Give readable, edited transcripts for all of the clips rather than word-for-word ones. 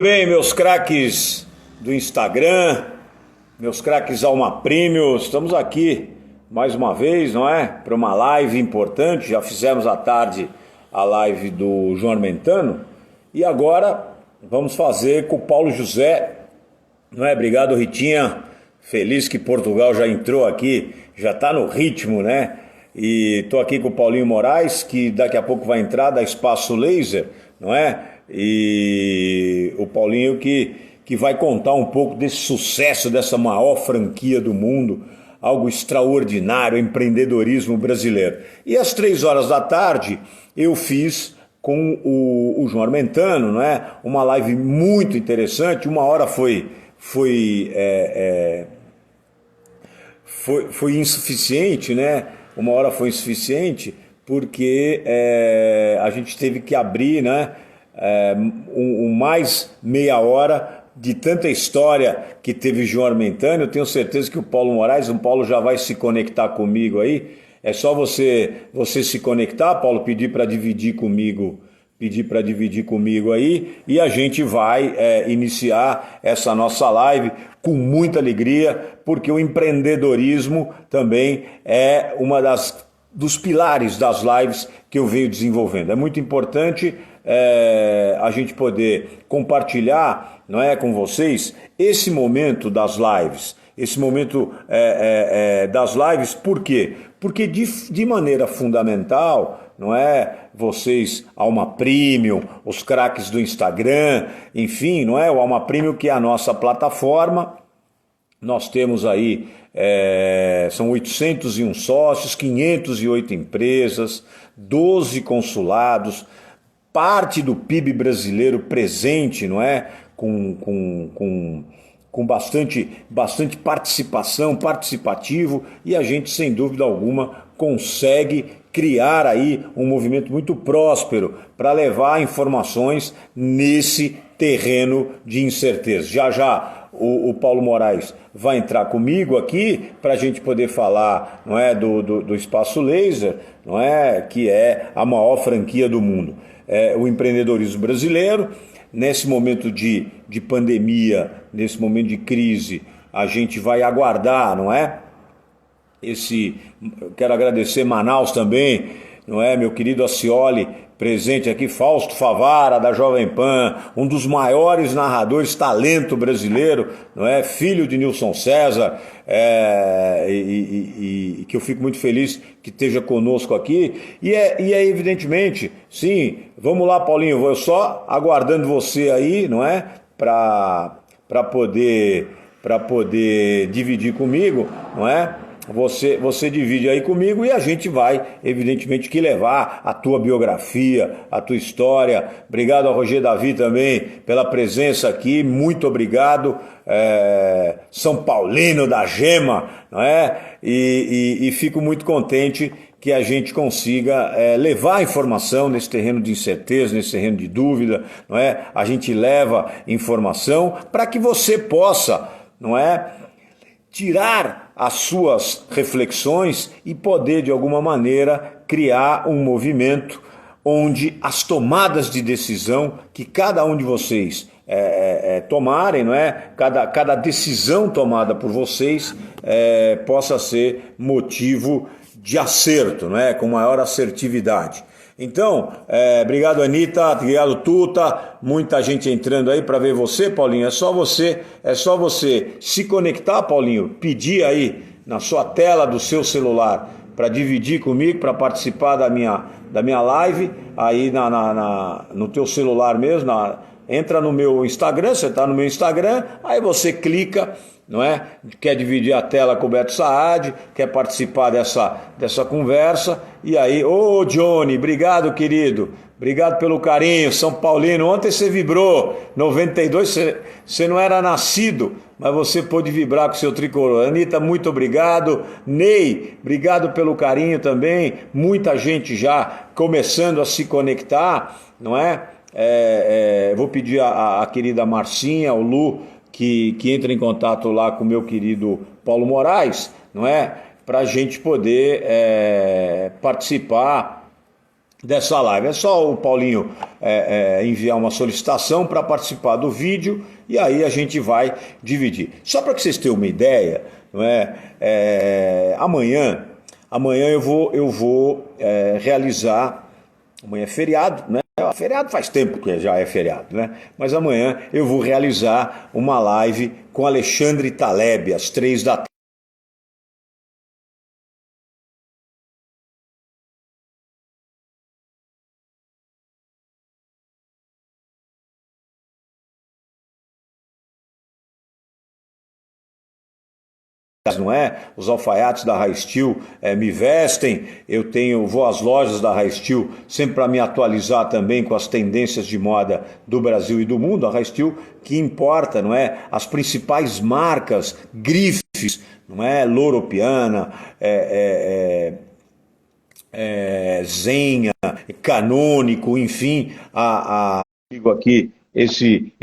Bem, meus craques do Instagram, meus craques Alma Premium, estamos aqui mais uma vez, não é? Para uma live importante. Já fizemos à tarde a live do João Armentano e agora vamos fazer com o Paulo José, não é? Obrigado, Ritinha. Feliz que Portugal já entrou aqui, já está no ritmo, né? E estou aqui com o Paulinho Moraes, que daqui a pouco vai entrar da Espaço Laser, não é? E o Paulinho que vai contar um pouco desse sucesso dessa maior franquia do mundo, algo extraordinário, empreendedorismo brasileiro. E às 3 horas da tarde eu fiz com o João Armentano, não é? Uma live muito interessante. Uma hora foi insuficiente, né? Uma hora foi insuficiente porque a gente teve que abrir, né? Mais meia hora de tanta história que teve João Armentano. Eu tenho certeza que o Paulo já vai se conectar comigo aí. É só você se conectar, Paulo, pedir para dividir comigo aí, e a gente vai iniciar essa nossa live com muita alegria, porque o empreendedorismo também é dos pilares das lives que eu venho desenvolvendo. É muito importante a gente poder compartilhar, não é, com vocês esse momento das lives. Por quê? Porque de maneira fundamental, não é, vocês, Alma Premium, os craques do Instagram, enfim, não é, o Alma Premium, que é a nossa plataforma. Nós temos aí, são 801 sócios, 508 empresas, 12 consulados, parte do PIB brasileiro presente, não é? Com bastante participativo, e a gente, sem dúvida alguma, consegue criar aí um movimento muito próspero para levar informações nesse terreno de incerteza. Já o Paulo Moraes vai entrar comigo aqui para a gente poder falar, não é, do Espaço Laser, não é, que é a maior franquia do mundo. O empreendedorismo brasileiro. Nesse momento de pandemia, nesse momento de crise, a gente vai aguardar, não é? Quero agradecer Manaus também, não é? Meu querido Acioli, presente aqui, Fausto Favara, da Jovem Pan, um dos maiores narradores, talento brasileiro, não é? Filho de Nilson César, e que eu fico muito feliz que esteja conosco aqui. E é evidentemente, sim, vamos lá, Paulinho, vou só aguardando você aí, não é? Para poder dividir comigo, não é? Você divide aí comigo e a gente vai, evidentemente, que levar a tua biografia, a tua história. Obrigado ao Roger Davi também pela presença aqui, muito obrigado. São Paulino da Gema, não é? E fico muito contente que a gente consiga levar a informação nesse terreno de incerteza, nesse terreno de dúvida, não é? A gente leva informação para que você possa, não é, tirar as suas reflexões e poder, de alguma maneira, criar um movimento onde as tomadas de decisão que cada um de vocês tomarem, não é? Cada decisão tomada por vocês possa ser motivo de acerto, não é? Com maior assertividade. Então, obrigado, Anitta, obrigado, Tuta, muita gente entrando aí para ver você, Paulinho. É só você se conectar, Paulinho, pedir aí na sua tela do seu celular para dividir comigo, para participar da minha live, aí no teu celular mesmo, entra no meu Instagram, você está no meu Instagram, aí você clica, não é? Quer dividir a tela com o Beto Saad, quer participar dessa conversa, e aí, ô Johnny, obrigado, querido, obrigado pelo carinho, São Paulino, ontem você vibrou, 92, você não era nascido, mas você pôde vibrar com o seu tricolor. Anitta, muito obrigado. Ney, obrigado pelo carinho também, muita gente já começando a se conectar, não é? Vou pedir a querida Marcinha, o Lu, que entra em contato lá com o meu querido Paulo Moraes, não é? Para a gente poder participar dessa live. É só o Paulinho enviar uma solicitação para participar do vídeo e aí a gente vai dividir. Só para que vocês tenham uma ideia, não é? Amanhã eu vou realizar. Amanhã é feriado, né? Feriado faz tempo que já é feriado, né? Mas amanhã eu vou realizar uma live com Alexandre Taleb, às 3 da tarde. Não é? Os alfaiates da High Steel me vestem, vou às lojas da High Steel sempre para me atualizar também com as tendências de moda do Brasil e do mundo. A High Steel que importa, não é? As principais marcas, grifes, não é? Loro Piana, Zenha, Canônico, enfim, digo aqui esse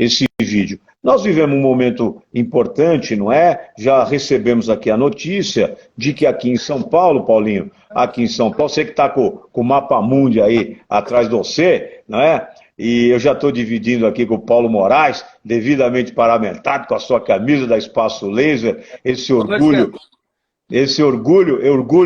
vídeo. Nós vivemos um momento importante, não é? Já recebemos aqui a notícia de que aqui em São Paulo, Paulinho, aqui em São Paulo, você que está com o Mapa Mundi aí atrás de você, não é? E eu já estou dividindo aqui com o Paulo Moraes, devidamente paramentado, com a sua camisa da Espaço Laser, esse orgulho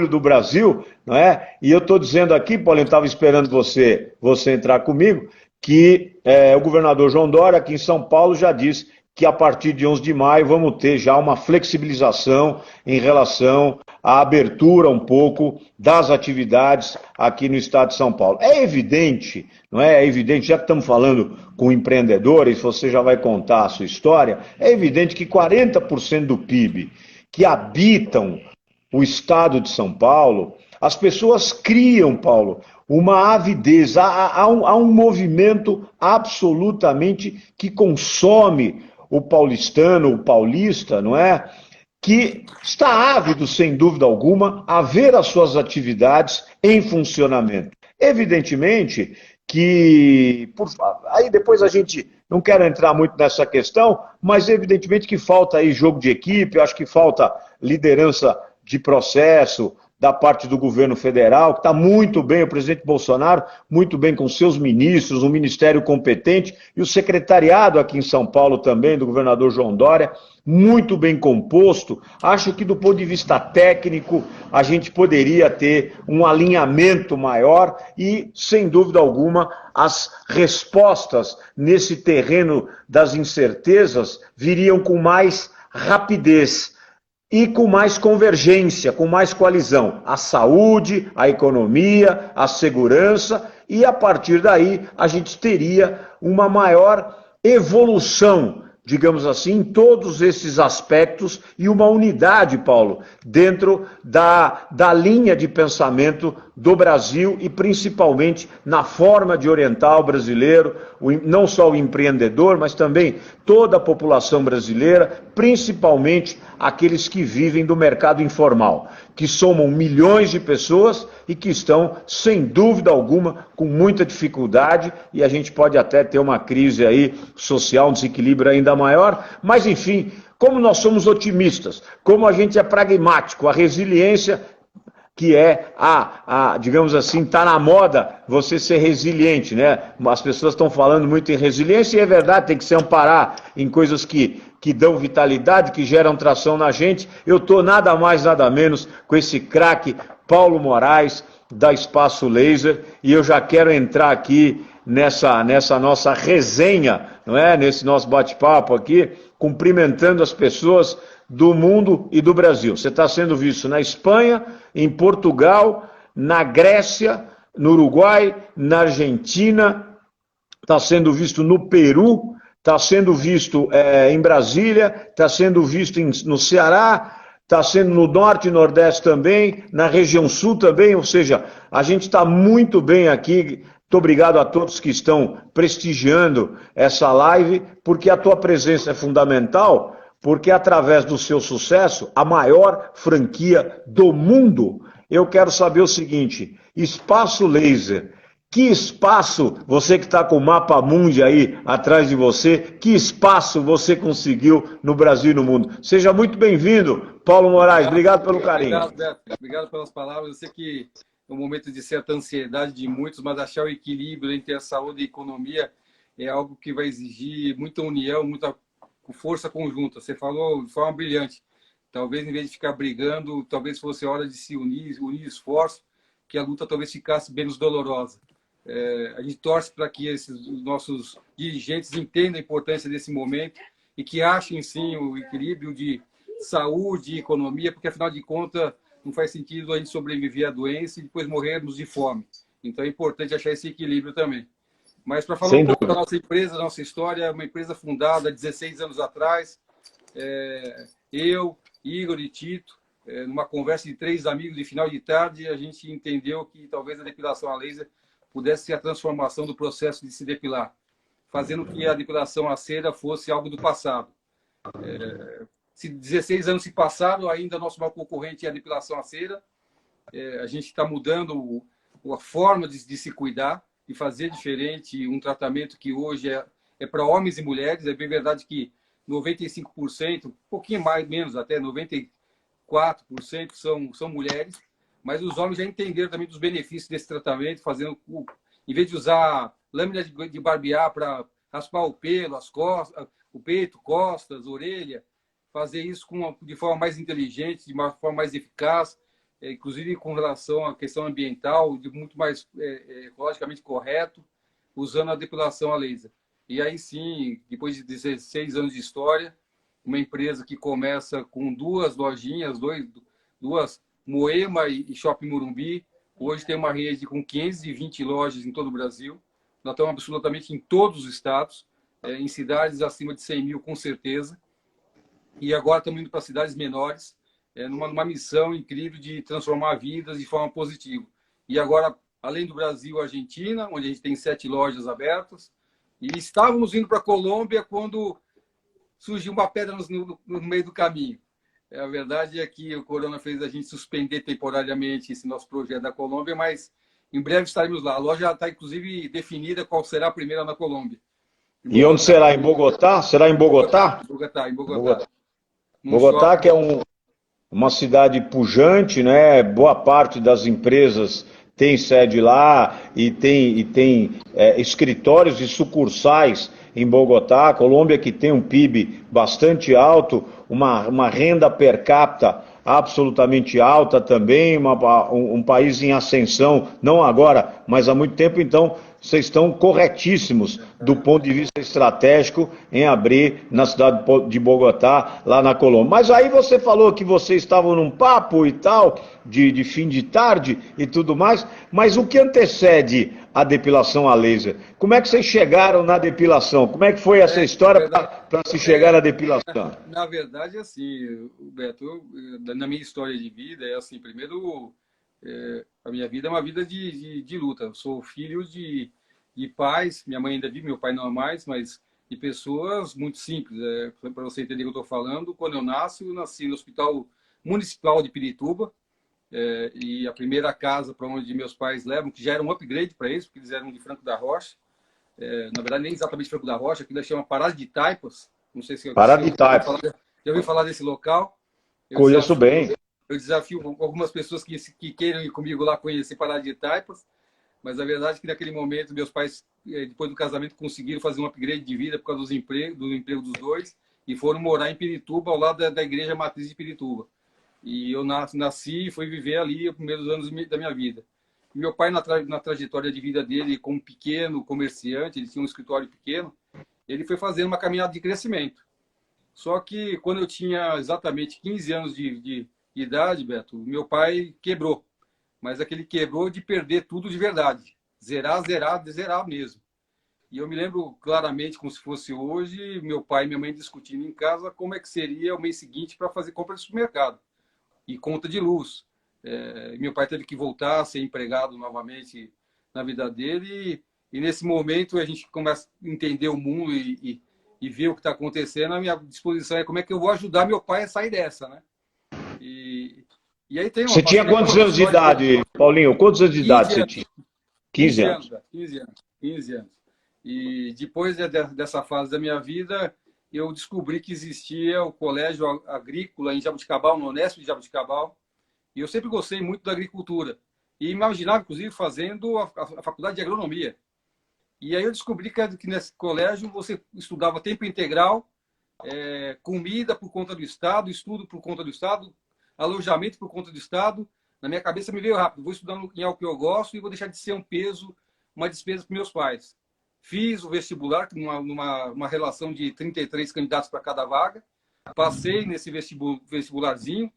do Brasil, não é? E eu estou dizendo aqui, Paulinho, estava esperando você entrar comigo, que o governador João Dória, aqui em São Paulo, já disse que a partir de 11 de maio vamos ter já uma flexibilização em relação à abertura um pouco das atividades aqui no estado de São Paulo. É evidente, não é? É evidente, já que estamos falando com empreendedores, você já vai contar a sua história, é evidente que 40% do PIB que habitam o estado de São Paulo, as pessoas criam, Paulo, uma avidez, há um movimento absolutamente que consome o paulistano, o paulista, não é? Que está ávido, sem dúvida alguma, a ver as suas atividades em funcionamento. Evidentemente que, aí depois a gente não quer entrar muito nessa questão, mas evidentemente que falta aí jogo de equipe, eu acho que falta liderança de processo, da parte do governo federal, que está muito bem, o presidente Bolsonaro, muito bem com seus ministros, o ministério competente e o secretariado aqui em São Paulo também, do governador João Dória, muito bem composto. Acho que do ponto de vista técnico, a gente poderia ter um alinhamento maior e, sem dúvida alguma, as respostas nesse terreno das incertezas viriam com mais rapidez e com mais convergência, com mais coalizão. A saúde, a economia, a segurança, e a partir daí a gente teria uma maior evolução, digamos assim, em todos esses aspectos e uma unidade, Paulo, dentro da linha de pensamento do Brasil e principalmente na forma de orientar o brasileiro, não só o empreendedor, mas também toda a população brasileira, principalmente aqueles que vivem do mercado informal, que somam milhões de pessoas e que estão, sem dúvida alguma, com muita dificuldade, e a gente pode até ter uma crise aí social, um desequilíbrio ainda maior, mas enfim, como nós somos otimistas, como a gente é pragmático, a resiliência que digamos assim, está na moda você ser resiliente, né? As pessoas estão falando muito em resiliência e é verdade, tem que se amparar em coisas que dão vitalidade, que geram tração na gente. Eu estou nada mais, nada menos com esse craque Paulo Moraes, da Espaço Laser, e eu já quero entrar aqui nessa nossa resenha, não é? Nesse nosso bate-papo aqui, cumprimentando as pessoas do mundo e do Brasil. Você está sendo visto na Espanha, em Portugal, na Grécia, no Uruguai, na Argentina, está sendo visto no Peru, está sendo visto em Brasília, está sendo visto no Ceará, está sendo no Norte e Nordeste também, na região Sul também, ou seja, a gente está muito bem aqui. Muito obrigado a todos que estão prestigiando essa live, porque a tua presença é fundamental, porque através do seu sucesso, a maior franquia do mundo. Eu quero saber o seguinte, Espaço Laser, que espaço, você que está com o Mapa Mundi aí atrás de você, que espaço você conseguiu no Brasil e no mundo? Seja muito bem-vindo, Paulo Moraes, obrigado pelo carinho. Obrigado, Beto, obrigado pelas palavras. Eu sei que um momento de certa ansiedade de muitos, mas achar o equilíbrio entre a saúde e a economia é algo que vai exigir muita união, muita força conjunta. Você falou de forma brilhante. Talvez, em vez de ficar brigando, talvez fosse hora de se unir esforços, que a luta talvez ficasse menos dolorosa. A gente torce para que esses nossos dirigentes entendam a importância desse momento e que achem, sim, o equilíbrio de saúde e economia, porque, afinal de contas, não faz sentido a gente sobreviver à doença e depois morrermos de fome. Então, é importante achar esse equilíbrio também. Mas, para falar um Sem pouco da dúvida. nossa empresa, da nossa história, uma empresa fundada há 16 anos atrás, eu, Igor e Tito, numa conversa de 3 amigos de final de tarde, a gente entendeu que talvez a depilação a laser pudesse ser a transformação do processo de se depilar, fazendo que a depilação a cera fosse algo do passado. Se 16 anos se passaram, ainda nosso maior concorrente é a depilação a cera. A gente está mudando a forma de se cuidar, de fazer diferente, um tratamento que hoje é para homens e mulheres. É bem verdade que 95%, um pouquinho mais, menos até, 94% são mulheres, mas os homens já entenderam também dos benefícios desse tratamento, fazendo, em vez de usar lâmina de barbear para raspar o pelo, as costas, o peito, costas, orelha, fazer isso de forma mais inteligente, de uma forma mais eficaz, inclusive com relação à questão ambiental, de muito mais ecologicamente correto, usando a depilação a laser. E aí sim, depois de 16 anos de história, uma empresa que começa com 2 lojinhas, duas, Moema e Shopping Morumbi, hoje tem uma rede com 520 lojas em todo o Brasil. Nós estamos absolutamente em todos os estados, em cidades acima de 100 mil, com certeza. E agora estamos indo para cidades menores, numa missão incrível de transformar vidas de forma positiva. E agora, além do Brasil, a Argentina, onde a gente tem 7 lojas abertas. E estávamos indo para a Colômbia quando surgiu uma pedra no meio do caminho. A verdade é que o corona fez a gente suspender temporariamente esse nosso projeto da Colômbia, mas em breve estaremos lá. A loja já está, inclusive, definida qual será a primeira na Colômbia. E onde será? Em Bogotá? Será em Bogotá? Em Bogotá. Bogotá, Bogotá, que é uma cidade pujante, né? Boa parte das empresas tem sede lá e tem escritórios e sucursais em Bogotá. Colômbia, que tem um PIB bastante alto, uma renda per capita absolutamente alta também, um país em ascensão, não agora, mas há muito tempo. Então, vocês estão corretíssimos do ponto de vista estratégico em abrir na cidade de Bogotá, lá na Colômbia. Mas aí você falou que vocês estavam num papo e tal, de fim de tarde e tudo mais, mas o que antecede a depilação a laser? Como é que vocês chegaram na depilação? Como é que foi essa história para se chegar à depilação? Na verdade, assim, Beto, na minha história de vida, é assim, primeiro, a minha vida é uma vida de luta. Eu sou filho de pais, minha mãe ainda vive, meu pai não é mais, mas de pessoas muito simples. Para você entender o que eu estou falando, quando eu nasci no Hospital Municipal de Pirituba, e a primeira casa para onde meus pais levam, que já era um upgrade para eles, porque eles eram de Franco da Rocha, na verdade nem exatamente Franco da Rocha, aquilo chama Parada de Taipas, não sei se Parada de Taipas. Já ouviu falar desse local. Conheço bem. Eu desafio algumas pessoas que queiram ir comigo lá conhecer Parada de Taipas, mas a verdade é que naquele momento meus pais, depois do casamento, conseguiram fazer um upgrade de vida por causa do emprego dos dois, e foram morar em Pirituba, ao lado da igreja matriz de Pirituba. E eu nasci e fui viver ali os primeiros anos da minha vida. E meu pai, na trajetória de vida dele, como pequeno comerciante, ele tinha um escritório pequeno, ele foi fazendo uma caminhada de crescimento. Só que quando eu tinha exatamente 15 anos de idade, Beto, meu pai quebrou. Mas aquele quebrou de perder tudo de verdade. Zerar mesmo. E eu me lembro claramente, como se fosse hoje, meu pai e minha mãe discutindo em casa como é que seria o mês seguinte para fazer compra de supermercado e conta de luz. Meu pai teve que voltar a ser empregado novamente na vida dele, e nesse momento a gente começa a entender o mundo e ver o que está acontecendo. A minha disposição é como é que eu vou ajudar meu pai a sair dessa, né? E aí tem Você tinha quantos anos de idade, Paulinho? Quantos anos de idade você tinha? 15 anos. 15 anos. E depois dessa fase da minha vida, eu descobri que existia o Colégio Agrícola em Jaboticabal, no Unesp de Jaboticabal, e eu sempre gostei muito da agricultura. e imaginava, inclusive, fazendo a faculdade de agronomia. E aí eu descobri que nesse colégio você estudava tempo integral, comida por conta do Estado, estudo por conta do Estado, alojamento por conta do Estado. Na minha cabeça me veio rápido, vou estudar em algo que eu gosto e vou deixar de ser um peso, uma despesa para meus pais. Fiz o vestibular, numa relação de 33 candidatos para cada vaga, passei nesse vestibularzinho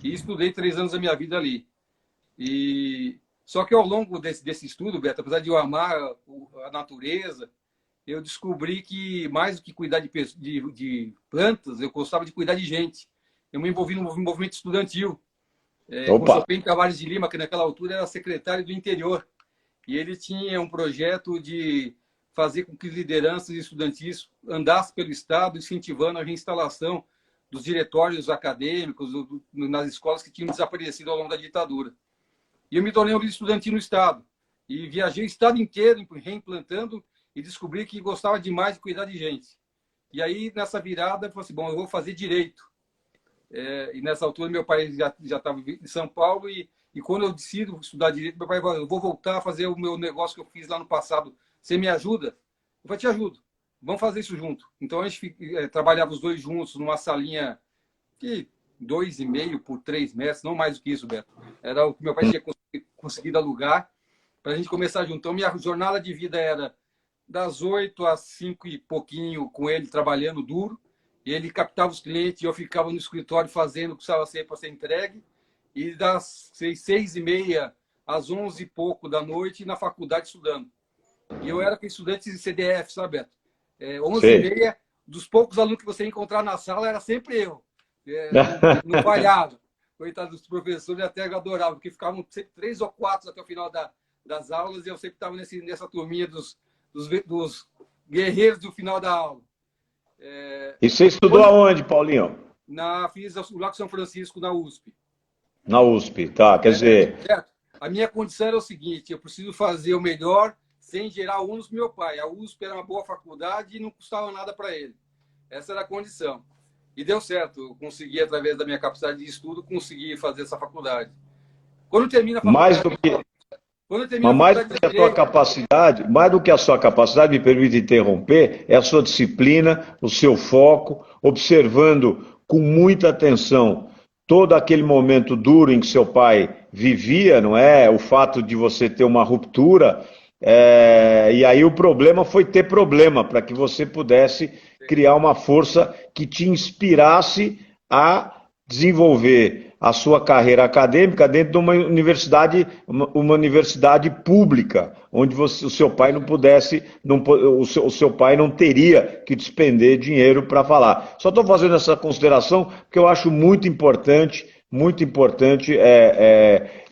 e estudei 3 anos da minha vida ali. Só que ao longo desse estudo, Beto, apesar de eu amar a natureza, eu descobri que mais do que cuidar de plantas, eu gostava de cuidar de gente. Eu me envolvi no movimento estudantil, com o Chopin Tavares de Lima, que naquela altura era secretário do interior. E ele tinha um projeto de fazer com que lideranças estudantis andassem pelo Estado, incentivando a reinstalação dos diretórios acadêmicos nas escolas que tinham desaparecido ao longo da ditadura. E eu me tornei um líder estudantil no Estado. E viajei o Estado inteiro, reimplantando, e descobri que gostava demais de cuidar de gente. E aí, nessa virada, eu falei assim, bom, eu vou fazer direito. E nessa altura, meu pai já estava em São Paulo, e quando eu decido estudar direito, meu pai falou, eu vou voltar a fazer o meu negócio que eu fiz lá no passado. Você me ajuda? Eu falei, te ajudo. Vamos fazer isso junto. Então, a gente trabalhava os dois juntos numa salinha de 2,5 por 3 metros, não mais do que isso, Beto. Era o que meu pai tinha conseguido alugar para a gente começar junto. Então, minha jornada de vida era das 8 às 5 e pouquinho com ele trabalhando duro. Ele captava os clientes e eu ficava no escritório fazendo o que precisava ser para ser entregue. E das 6h30 às 11 e pouco da noite na faculdade estudando. E eu era com estudantes de CDF, sabe, Beto? 11h30, dos poucos alunos que você ia encontrar na sala, era sempre eu. Não falhava. Coitado dos professores, até eu adorava, porque ficavam sempre 3 ou 4 até o final das aulas e eu sempre estava nessa turminha dos guerreiros do final da aula. E você estudou aonde, Paulinho? Fiz o Lago São Francisco, na USP. Na USP, tá. Quer dizer... A minha condição era o seguinte, eu preciso fazer o melhor sem gerar ônus para meu pai. A USP era uma boa faculdade e não custava nada para ele. Essa era a condição. E deu certo. Eu consegui, através da minha capacidade de estudo, conseguir fazer essa faculdade. Quando termina a faculdade... mais do que a sua capacidade, me permite interromper, é a sua disciplina, o seu foco, observando com muita atenção todo aquele momento duro em que seu pai vivia, não é? O fato de você ter uma ruptura, e aí o problema foi ter problema, para que você pudesse criar uma força que te inspirasse a desenvolver a sua carreira acadêmica dentro de uma universidade pública, onde o seu pai não pudesse, o seu pai não teria que despender dinheiro para falar. Só estou fazendo essa consideração porque eu acho muito importante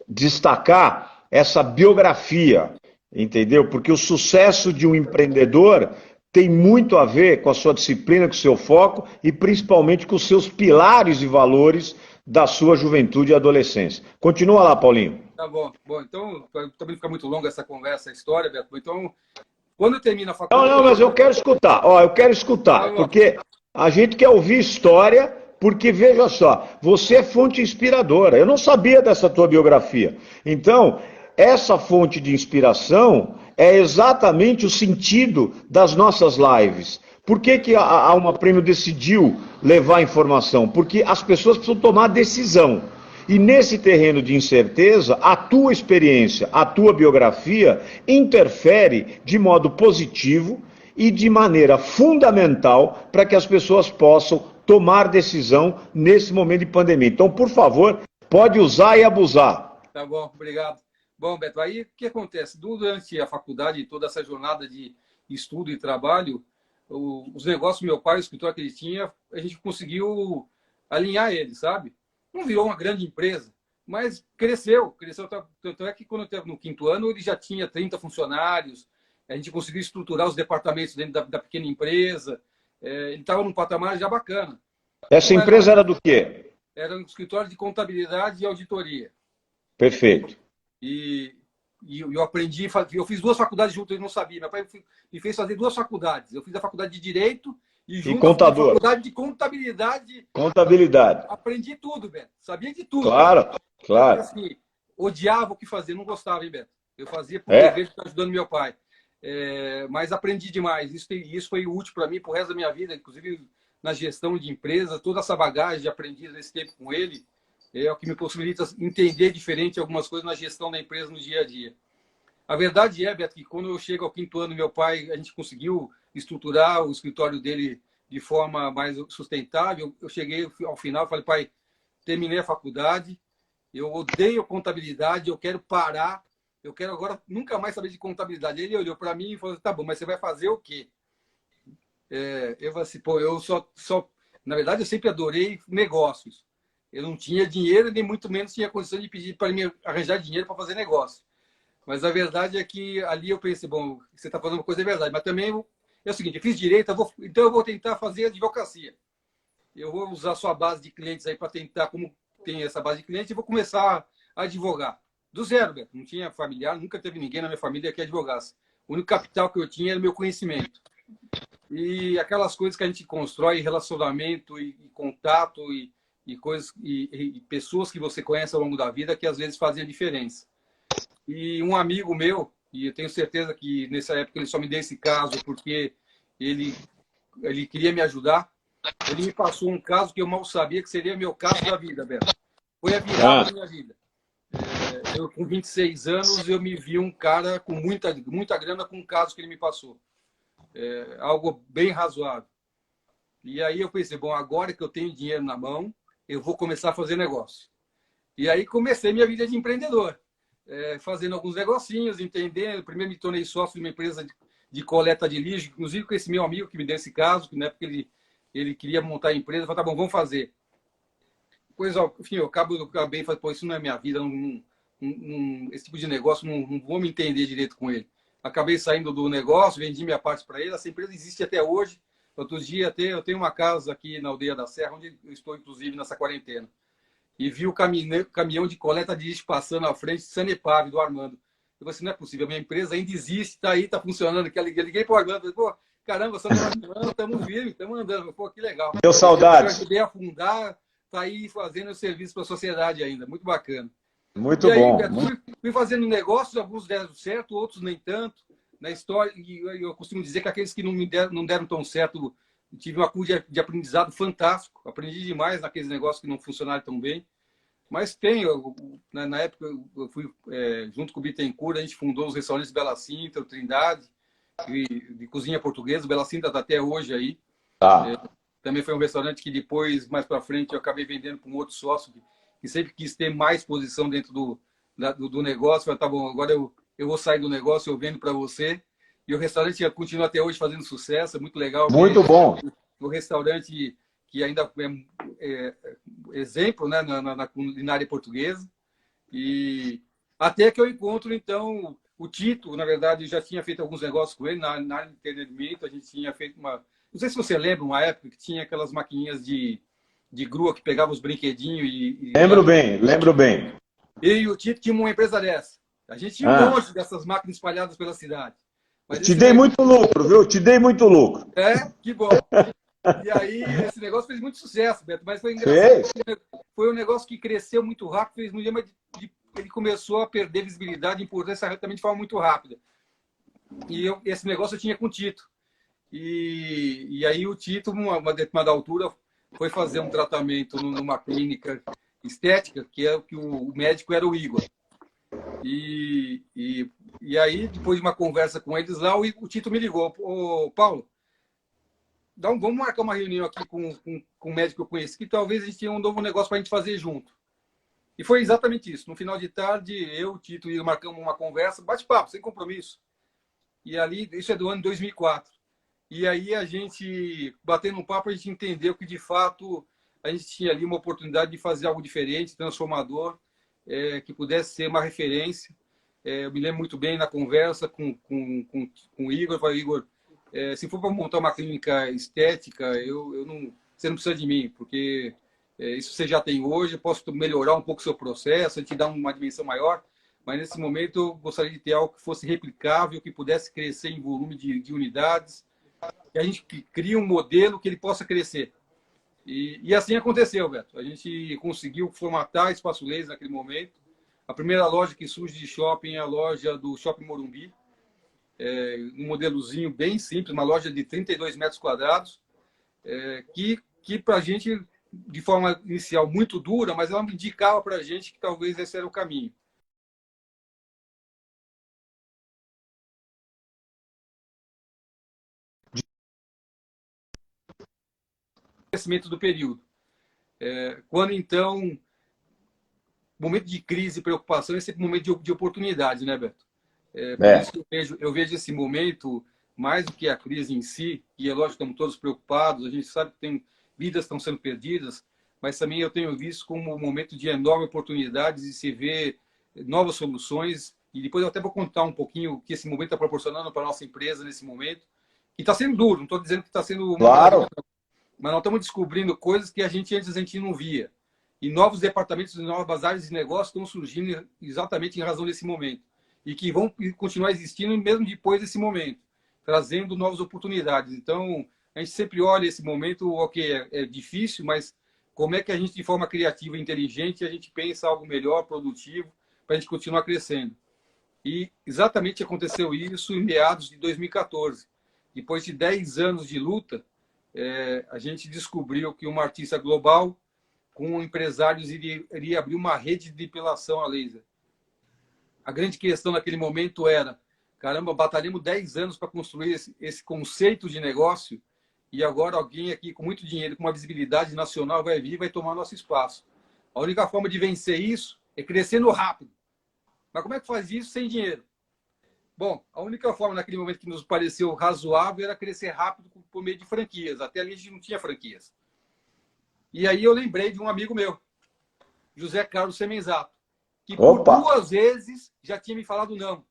destacar essa biografia, entendeu? Porque o sucesso de um empreendedor tem muito a ver com a sua disciplina, com o seu foco e principalmente com os seus pilares e valores da sua juventude e adolescência. Continua lá, Paulinho. Tá bom. Bom, então, também fica muito longa essa conversa, a história, Beto. Então, quando eu termino a faculdade... Não, mas eu quero escutar. Eu quero escutar, porque a gente quer ouvir história, porque, veja só, você é fonte inspiradora. Eu não sabia dessa tua biografia. Então, essa fonte de inspiração é exatamente o sentido das nossas lives. Por que a Alma Prêmio decidiu levar informação? Porque as pessoas precisam tomar decisão. E nesse terreno de incerteza, a tua experiência, a tua biografia interfere de modo positivo e de maneira fundamental para que as pessoas possam tomar decisão nesse momento de pandemia. Então, por favor, pode usar e abusar. Tá bom, obrigado. Bom, Beto, aí o que acontece? Durante a faculdade, toda essa jornada de estudo e trabalho, os negócios do meu pai, o escritório que ele tinha, a gente conseguiu alinhar ele, sabe? Não virou uma grande empresa, mas cresceu. Tanto é que quando eu estava no 5º ano, ele já tinha 30 funcionários, a gente conseguiu estruturar os departamentos dentro da pequena empresa, ele estava num patamar já bacana. Essa então, empresa era do quê? Era um escritório de contabilidade e auditoria. Perfeito. E eu aprendi, eu fiz 2 faculdades junto, ele não sabia. Meu pai me fez fazer 2 faculdades. Eu fiz a faculdade de Direito e junto a faculdade de Contabilidade. Contabilidade. Aprendi tudo, Beto. Sabia de tudo. Claro, claro. Assim, odiava o que fazia, não gostava, hein, Beto? Eu fazia por É? dever de estar ajudando meu pai. Mas aprendi demais. Isso foi útil para mim, para o resto da minha vida, inclusive na gestão de empresa. Toda essa bagagem de aprendido nesse tempo com ele é o que me possibilita entender diferente algumas coisas na gestão da empresa no dia a dia. A verdade é, Beto, que quando eu chego ao 5º ano, meu pai, a gente conseguiu estruturar o escritório dele de forma mais sustentável. Eu cheguei ao final e falei, pai, terminei a faculdade, eu odeio contabilidade, eu quero parar, eu quero agora nunca mais saber de contabilidade. Ele olhou para mim e falou, tá bom, mas você vai fazer o quê? Eu falei assim, pô, eu na verdade, eu sempre adorei negócios. Eu não tinha dinheiro, nem muito menos tinha condição de pedir para me arranjar dinheiro para fazer negócio. Mas a verdade é que ali eu pensei, bom, você está falando uma coisa, é verdade, mas também é o seguinte, eu fiz direito, então eu vou tentar fazer advocacia. Eu vou usar a sua base de clientes aí para tentar, como tem essa base de clientes, e vou começar a advogar. Do zero, Beto. Não tinha familiar, nunca teve ninguém na minha família que advogasse. O único capital que eu tinha era o meu conhecimento. E aquelas coisas que a gente constrói, relacionamento e contato e coisas e pessoas que você conhece ao longo da vida que às vezes fazem a diferença. E um amigo meu, e eu tenho certeza que nessa época ele só me deu esse caso porque ele queria me ajudar, ele me passou um caso que eu mal sabia que seria meu caso da vida, Beto. Foi a virada da minha vida. Eu, com 26 anos, eu me vi um cara com muita grana com um caso que ele me passou. Algo bem razoável. E aí eu pensei, bom, agora que eu tenho dinheiro na mão, eu vou começar a fazer negócio. E aí comecei minha vida de empreendedor, fazendo alguns negocinhos, entendendo. Primeiro me tornei sócio de uma empresa de coleta de lixo, inclusive com esse meu amigo que me deu esse caso, que na época ele queria montar a empresa. Eu falei, tá bom, vamos fazer. Depois, enfim, eu acabei falando, pô, isso não é minha vida, esse tipo de negócio, não vou me entender direito com ele. Acabei saindo do negócio, vendi minha parte para ele. Essa empresa existe até hoje. Outro dia, eu tenho uma casa aqui na Aldeia da Serra, onde eu estou, inclusive, nessa quarentena. E vi o caminhão de coleta de lixo passando à frente, Sanepar, do Armando. Eu falei assim, não é possível, a minha empresa ainda existe, está aí, está funcionando. Eu liguei para o Armando, falei, pô, caramba, estamos vivos, estamos andando. Pô, que legal. Deu saudade. Eu ajudei a fundar, está aí fazendo serviço para a sociedade ainda. Muito bacana. Muito e aí, bom. Beto, fui fazendo negócios, alguns deram certo, outros nem tanto. Na história, e eu costumo dizer que aqueles que não deram tão certo, tive uma curva de aprendizado fantástico. Aprendi demais naqueles negócios que não funcionaram tão bem. Mas na época, eu fui junto com o Bittencourt, a gente fundou os restaurantes Bela Cinta, o Trindade, de cozinha portuguesa. O Bela Cinta está até hoje aí. Tá. Também foi um restaurante que depois, mais para frente, eu acabei vendendo para um outro sócio que sempre quis ter mais posição dentro do negócio. Falei, tá bom, agora eu vou sair do negócio, eu vendo para você. E o restaurante continua até hoje fazendo sucesso, é muito legal. Muito bom. O restaurante que ainda é exemplo, né, na culinária portuguesa. E até que eu encontro, então, o Tito. Na verdade, eu já tinha feito alguns negócios com ele na área de entretenimento. A gente tinha feito uma... Não sei se você lembra, uma época que tinha aquelas maquininhas de grua que pegava os brinquedinhos Lembro bem. E o Tito tinha uma empresa dessa. A gente tinha um monte dessas máquinas espalhadas pela cidade. Mas te dei muito lucro, viu? Te dei muito lucro. Que bom. E aí, esse negócio fez muito sucesso, Beto, mas foi engraçado. Foi um negócio que cresceu muito rápido, fez no dia, mas ele começou a perder visibilidade e importância também de forma muito rápida. E esse negócio eu tinha com o Tito. E aí o Tito, uma determinada altura, foi fazer um tratamento numa clínica estética, que é o que o médico era o Igor. E aí, depois de uma conversa com eles lá, o Tito me ligou. Ô, Paulo, vamos marcar uma reunião aqui com um médico que eu conheci, que talvez a gente tenha um novo negócio para a gente fazer junto. E foi exatamente isso. No final de tarde, eu, o Tito e ele marcamos uma conversa, bate-papo, sem compromisso. E ali, isso é do ano 2004. E aí a gente, batendo um papo, a gente entendeu que, de fato, a gente tinha ali uma oportunidade de fazer algo diferente, transformador, que pudesse ser uma referência. Eu me lembro muito bem na conversa com o Igor. Eu falei, Igor, se for para montar uma clínica estética, você não precisa de mim, porque isso você já tem hoje. Eu posso melhorar um pouco o seu processo, te dar uma dimensão maior, mas nesse momento eu gostaria de ter algo que fosse replicável, que pudesse crescer em volume de unidades, que a gente crie um modelo que ele possa crescer. E assim aconteceu, Beto. A gente conseguiu formatar Espaço Laser naquele momento. A primeira loja que surge de shopping é a loja do Shopping Morumbi, um modelozinho bem simples, uma loja de 32 metros quadrados, que para a gente, de forma inicial, muito dura, mas ela indicava para a gente que talvez esse era o caminho. Crescimento do período. Quando, então, momento de crise e preocupação é sempre momento de oportunidade, né, Beto? Por isso que eu vejo esse momento, mais do que a crise em si, e é lógico que estamos todos preocupados, a gente sabe que tem vidas que estão sendo perdidas, mas também eu tenho visto como um momento de enorme oportunidades e se vê novas soluções. E depois eu até vou contar um pouquinho o que esse momento está proporcionando para a nossa empresa nesse momento. E está sendo duro, não estou dizendo que está sendo... Claro. Mas nós estamos descobrindo coisas que antes a gente não via. E novos departamentos e novas áreas de negócio estão surgindo exatamente em razão desse momento. E que vão continuar existindo mesmo depois desse momento, trazendo novas oportunidades. Então, a gente sempre olha esse momento, ok, é difícil, mas como é que a gente, de forma criativa e inteligente, a gente pensa algo melhor, produtivo, para a gente continuar crescendo. E exatamente aconteceu isso em meados de 2014. Depois de 10 anos de luta, a gente descobriu que uma artista global com empresários iria abrir uma rede de depilação a laser. A grande questão naquele momento era, caramba, batalhamos 10 anos para construir esse conceito de negócio e agora alguém aqui com muito dinheiro, com uma visibilidade nacional vai vir e vai tomar nosso espaço. A única forma de vencer isso é crescendo rápido. Mas como é que faz isso sem dinheiro? Bom, a única forma naquele momento que nos pareceu razoável era crescer rápido por meio de franquias. Até ali a gente não tinha franquias. E aí eu lembrei de um amigo meu, José Carlos Semenzato, que por 2 vezes já tinha me falado não.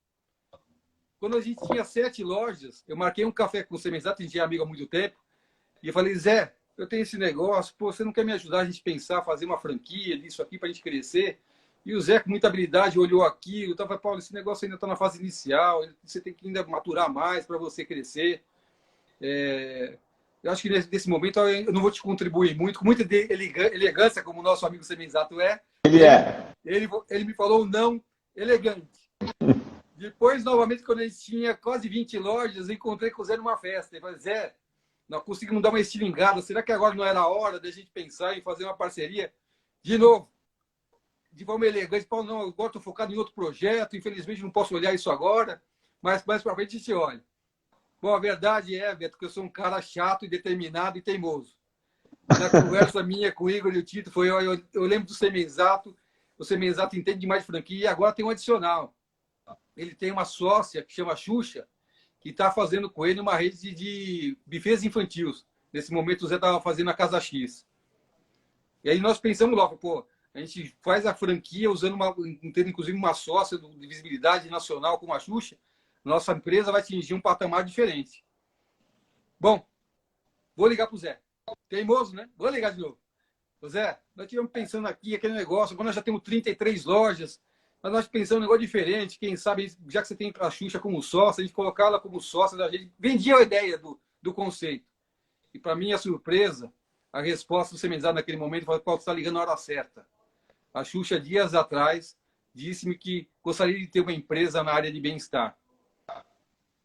Quando a gente tinha 7 lojas, eu marquei um café com o Semenzato, a gente é amigo há muito tempo, e eu falei, Zé, eu tenho esse negócio, pô, você não quer me ajudar a gente pensar, fazer uma franquia disso aqui para a gente crescer? E o Zé, com muita habilidade, olhou aquilo, eu falei, Paulo, esse negócio ainda está na fase inicial, você tem que ainda maturar mais para você crescer. Eu acho que nesse momento eu não vou te contribuir muito, com muita elegância, como o nosso amigo Semenzato é. Ele me falou um não elegante. Depois, novamente, quando a gente tinha quase 20 lojas, eu encontrei com o Zé numa festa. Ele falou, Zé, nós conseguimos dar uma estilingada, será que agora não era a hora da gente pensar em fazer uma parceria? De novo, de forma elegante, Paulo, não, agora estou focado em outro projeto, infelizmente não posso olhar isso agora, mas mais para frente a gente olha. Bom, a verdade é, Beto, que eu sou um cara chato e determinado e teimoso. Na conversa minha com o Igor e o Tito, eu lembro do Semenzato, o Semenzato entende demais de franquia, e agora tem um adicional. Ele tem uma sócia que chama Xuxa, que está fazendo com ele uma rede de bufês infantis. Nesse momento o Zé estava fazendo a Casa X. E aí nós pensamos logo, pô, a gente faz a franquia usando tendo inclusive uma sócia de visibilidade nacional como a Xuxa, nossa empresa vai atingir um patamar diferente. Bom, vou ligar para o Zé. Teimoso, né? Vou ligar de novo. Ô Zé, nós estivemos pensando aqui, aquele negócio, agora nós já temos 33 lojas, mas nós pensamos um negócio diferente, quem sabe, já que você tem a Xuxa como sócia, a gente colocar ela como sócia da gente. Vendia a ideia do conceito. E para minha surpresa, a resposta do Semenzato naquele momento foi: Paulo, você está ligando na hora certa. A Xuxa, dias atrás, disse-me que gostaria de ter uma empresa na área de bem-estar.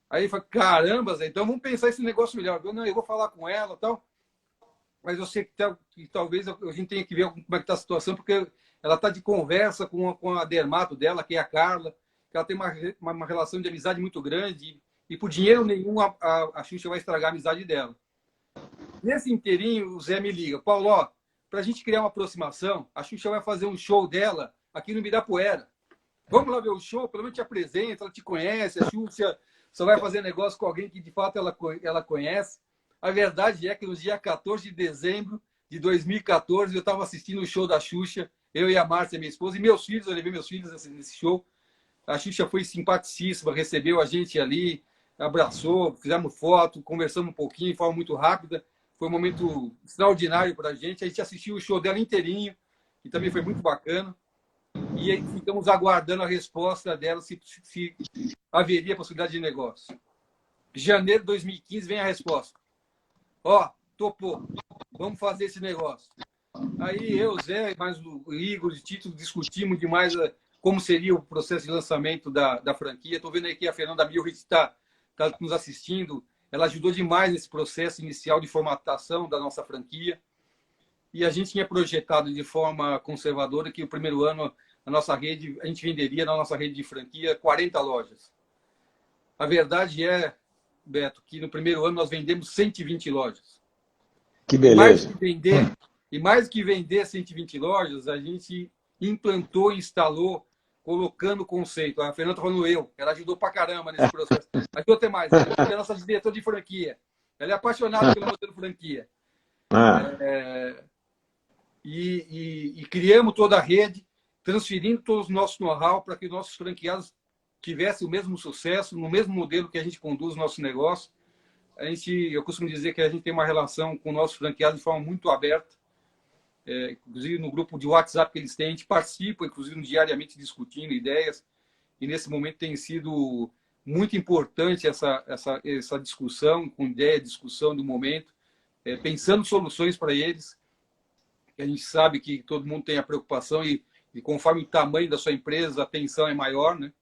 Aí eu falei, caramba, Zé, então vamos pensar esse negócio melhor. Eu vou falar com ela e tal, mas eu sei que talvez a gente tenha que ver como é que está a situação, porque ela está de conversa com a dermato dela, que é a Carla, que ela tem uma relação de amizade muito grande, e por dinheiro nenhum a Xuxa vai estragar a amizade dela. Nesse inteirinho, o Zé me liga, Paulo, ó, para a gente criar uma aproximação, a Xuxa vai fazer um show dela aqui no Ibirapuera. Vamos lá ver o show, pelo menos te apresenta, ela te conhece, a Xuxa só vai fazer negócio com alguém que de fato ela conhece. A verdade é que no dia 14 de dezembro de 2014, eu estava assistindo o show da Xuxa, eu e a Márcia, minha esposa, e meus filhos, eu levei meus filhos nesse show. A Xuxa foi simpaticíssima, recebeu a gente ali, abraçou, fizemos foto, conversamos um pouquinho de forma muito rápida. Foi um momento extraordinário para a gente. A gente assistiu o show dela inteirinho, que também foi muito bacana. E aí ficamos aguardando a resposta dela se haveria possibilidade de negócio. Em janeiro de 2015 vem a resposta. Ó, topou, vamos fazer esse negócio. Aí eu, Zé, mais o Igor, o Tito, discutimos demais como seria o processo de lançamento da franquia. Estou vendo aí que a Fernanda Milrich está nos assistindo. Ela ajudou demais nesse processo inicial de formatação da nossa franquia. E a gente tinha projetado de forma conservadora que o primeiro ano a gente venderia na nossa rede de franquia 40 lojas. A verdade é, Beto, que no primeiro ano nós vendemos 120 lojas. Que beleza. E mais que vender 120 lojas, a gente implantou e instalou, colocando o conceito. A Fernanda está falando ela ajudou pra caramba nesse processo. Ajudou até mais. Ela é a nossa diretora de franquia. Ela é apaixonada pelo modelo franquia. E criamos toda a rede, transferindo todo o nosso know-how para que os nossos franqueados tivessem o mesmo sucesso, no mesmo modelo que a gente conduz o nosso negócio. Eu costumo dizer que a gente tem uma relação com nossos franqueados de forma muito aberta. Inclusive no grupo de WhatsApp que eles têm, a gente participa, inclusive diariamente discutindo ideias. E nesse momento tem sido muito importante essa discussão, com ideia, discussão do momento, pensando soluções para eles. A gente sabe que todo mundo tem a preocupação e conforme o tamanho da sua empresa, a tensão é maior, né?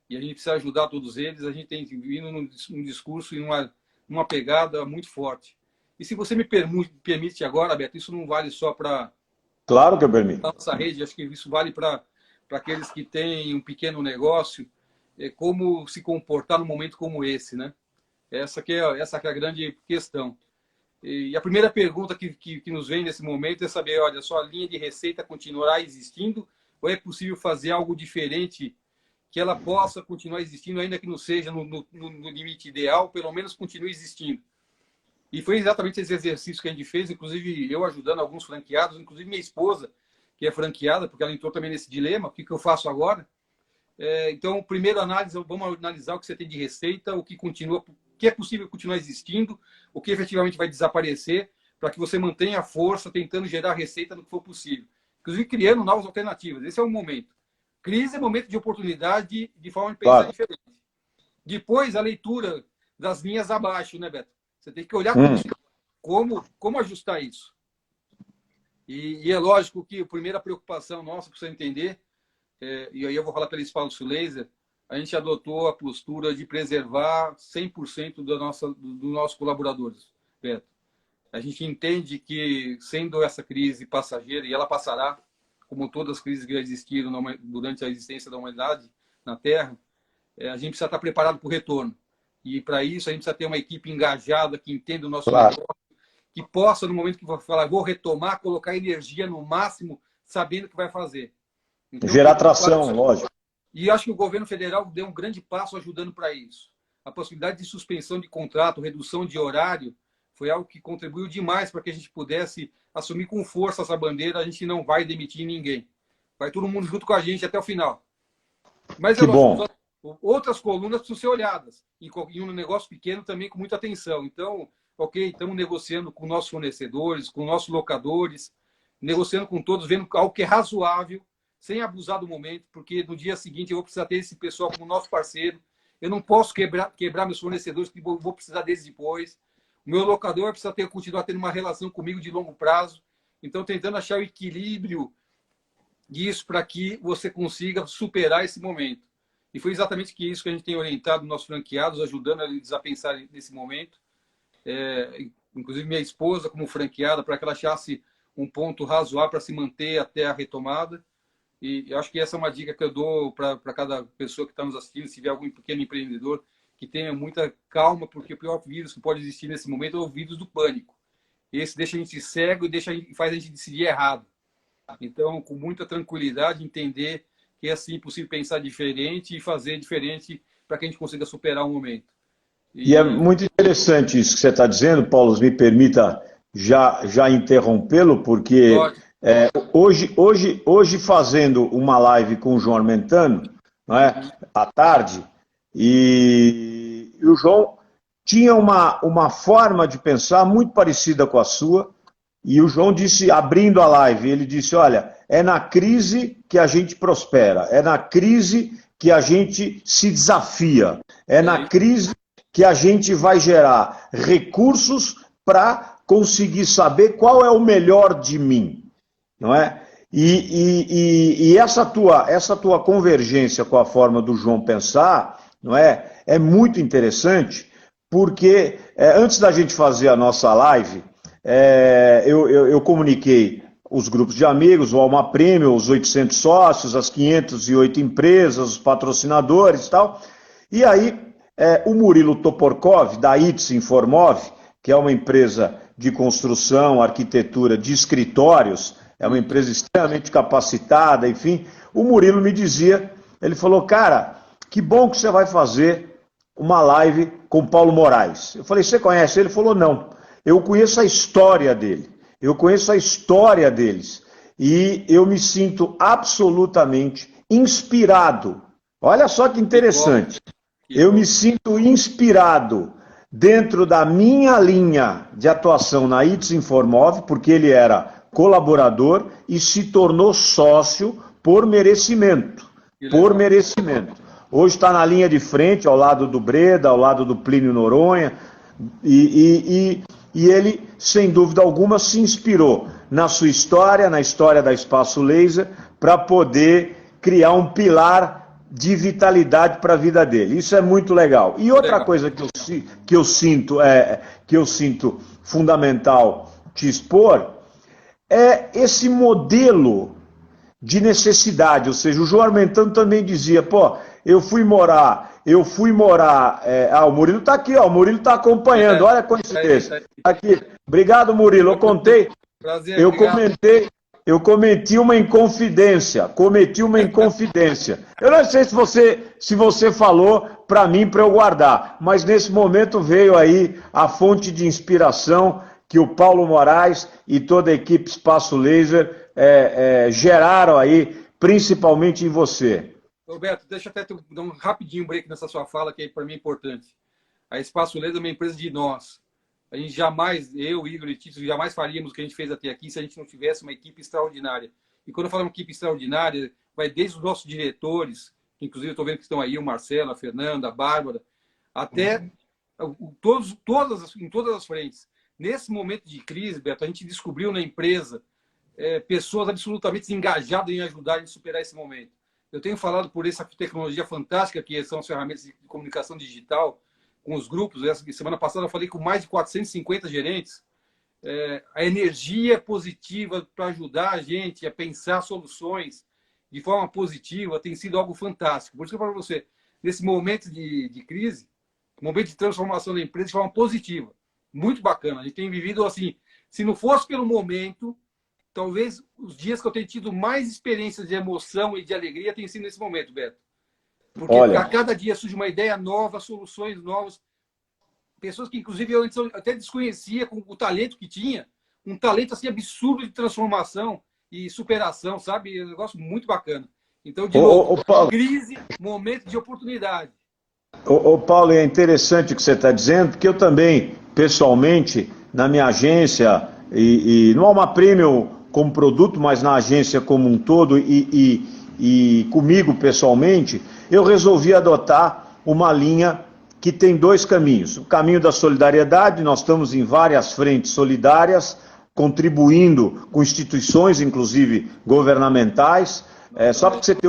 E a gente precisa ajudar todos eles. A gente tem vindo num discurso e numa pegada muito forte. E se você me permite agora, Beto, isso não vale só para claro que eu permito. A nossa rede, acho que isso vale para aqueles que têm um pequeno negócio, como se comportar num momento como esse, né? Essa que é a grande questão. E a primeira pergunta que nos vem nesse momento é saber, olha, sua linha de receita continuará existindo ou é possível fazer algo diferente que ela possa continuar existindo, ainda que não seja no limite ideal, pelo menos continue existindo. E foi exatamente esse exercício que a gente fez, inclusive eu ajudando alguns franqueados, inclusive minha esposa, que é franqueada, porque ela entrou também nesse dilema, o que eu faço agora? Então, primeiro vamos analisar o que você tem de receita, o que é possível continuar existindo, o que efetivamente vai desaparecer, para que você mantenha a força, tentando gerar receita no que for possível. Inclusive criando novas alternativas. Esse é o momento. Crise é momento de oportunidade de forma de pensar diferente. Depois, a leitura das linhas abaixo, né, Beto? Você tem que olhar como ajustar isso. E é lógico que a primeira preocupação nossa, para você entender, e aí eu vou falar pelo Espaço Laser, a gente adotou a postura de preservar 100% dos nossos colaboradores, Beto. A gente entende que, sendo essa crise passageira, e ela passará, como todas as crises que já existiram durante a existência da humanidade na Terra, a gente precisa estar preparado para o retorno. E, para isso, a gente precisa ter uma equipe engajada, que entenda o nosso negócio, que possa, no momento que falar, vou retomar, colocar energia no máximo, sabendo o que vai fazer. Então, gerar tração, lógico. E acho que o governo federal deu um grande passo ajudando para isso. A possibilidade de suspensão de contrato, redução de horário, foi algo que contribuiu demais para que a gente pudesse assumir com força essa bandeira. A gente não vai demitir ninguém. Vai todo mundo junto com a gente até o final. Mas que bom. Outras colunas precisam ser olhadas. E um negócio pequeno também com muita atenção. Então, estamos negociando com nossos fornecedores, com nossos locadores, negociando com todos, vendo algo que é razoável, sem abusar do momento, porque no dia seguinte eu vou precisar ter esse pessoal como nosso parceiro. Eu não posso quebrar meus fornecedores, que vou precisar deles depois. O meu locador vai precisar continuar tendo uma relação comigo de longo prazo. Então, tentando achar o equilíbrio disso para que você consiga superar esse momento. E foi exatamente isso que a gente tem orientado nossos franqueados, ajudando eles a pensar nesse momento. Inclusive minha esposa como franqueada, para que ela achasse um ponto razoável para se manter até a retomada. E eu acho que essa é uma dica que eu dou para cada pessoa que está nos assistindo, se tiver algum pequeno empreendedor, que tenha muita calma, porque o pior vírus que pode existir nesse momento é o vírus do pânico. Esse deixa a gente cego e faz a gente decidir errado. Então, com muita tranquilidade, entender que é assim possível pensar diferente e fazer diferente para que a gente consiga superar o momento. E é muito interessante isso que você está dizendo, Paulo, me permita já interrompê-lo, porque hoje fazendo uma live com o João Armentano, não é, à tarde, e o João tinha uma forma de pensar muito parecida com a sua, e o João disse, abrindo a live, ele disse, olha, é na crise que a gente prospera, é na crise que a gente se desafia, é na crise que a gente vai gerar recursos para conseguir saber qual é o melhor de mim, não é? E essa tua convergência com a forma do João pensar, não é? É muito interessante, porque antes da gente fazer a nossa live, eu comuniquei os grupos de amigos, o Alma Premium, os 800 sócios, as 508 empresas, os patrocinadores e tal. E aí, o Murilo Toporkov, da ITS Informov, que é uma empresa de construção, arquitetura de escritórios, é uma empresa extremamente capacitada, enfim. O Murilo me dizia, ele falou, cara, que bom que você vai fazer uma live com o Paulo Moraes. Eu falei, você conhece ele? Ele falou, não. Eu conheço a história dele. Eu conheço a história deles. E eu me sinto absolutamente inspirado. Olha só que interessante. Eu me sinto inspirado dentro da minha linha de atuação na ITS Informov, porque ele era colaborador e se tornou sócio por merecimento. Por merecimento. Hoje está na linha de frente, ao lado do Breda, ao lado do Plínio Noronha, e ele, sem dúvida alguma, se inspirou na sua história, na história da Espaço Laser, para poder criar um pilar de vitalidade para a vida dele. Isso é muito legal. E outra coisa que eu sinto fundamental te expor é esse modelo de necessidade. Ou seja, o João Armentano também dizia, pô, eu fui morar, o Murilo está aqui, ó, o Murilo está acompanhando, olha a coincidência. Aqui. Obrigado, Murilo, eu contei, Prazer, eu cometi uma inconfidência, Eu não sei se você falou para mim, para eu guardar, mas nesse momento veio aí a fonte de inspiração que o Paulo Moraes e toda a equipe Espaço Laser geraram aí, principalmente em você. Roberto, deixa eu até dar um rapidinho break nessa sua fala, que para mim é importante. A Espaço Laser é uma empresa de nós. A gente jamais, eu, Igor e Tito, jamais faríamos o que a gente fez até aqui se a gente não tivesse uma equipe extraordinária. E quando eu falo uma equipe extraordinária, vai desde os nossos diretores, que inclusive eu estou vendo que estão aí, o Marcelo, a Fernanda, a Bárbara, até em todas as frentes. Nesse momento de crise, Beto, a gente descobriu na empresa pessoas absolutamente engajadas em ajudar a gente a superar esse momento. Eu tenho falado por essa tecnologia fantástica que são as ferramentas de comunicação digital com os grupos. Semana passada eu falei com mais de 450 gerentes. A energia positiva para ajudar a gente a pensar soluções de forma positiva tem sido algo fantástico. Por isso que eu falo para você, nesse momento de crise, momento de transformação da empresa de forma positiva. Muito bacana. A gente tem vivido assim, se não fosse pelo momento, talvez os dias que eu tenho tido mais experiências de emoção e de alegria tenham sido nesse momento, Beto. Porque a cada dia surge uma ideia nova, soluções novas. Pessoas que, inclusive, eu antes até desconhecia com o talento que tinha. Um talento assim absurdo de transformação e superação, sabe? É um negócio muito bacana. Então, de novo, crise, momento de oportunidade. Paulo, é interessante o que você está dizendo, porque eu também, pessoalmente, na minha agência e no Alma Premium como produto, mas na agência como um todo e comigo pessoalmente, eu resolvi adotar uma linha que tem dois caminhos. O caminho da solidariedade, nós estamos em várias frentes solidárias, contribuindo com instituições, inclusive governamentais. Só para você ter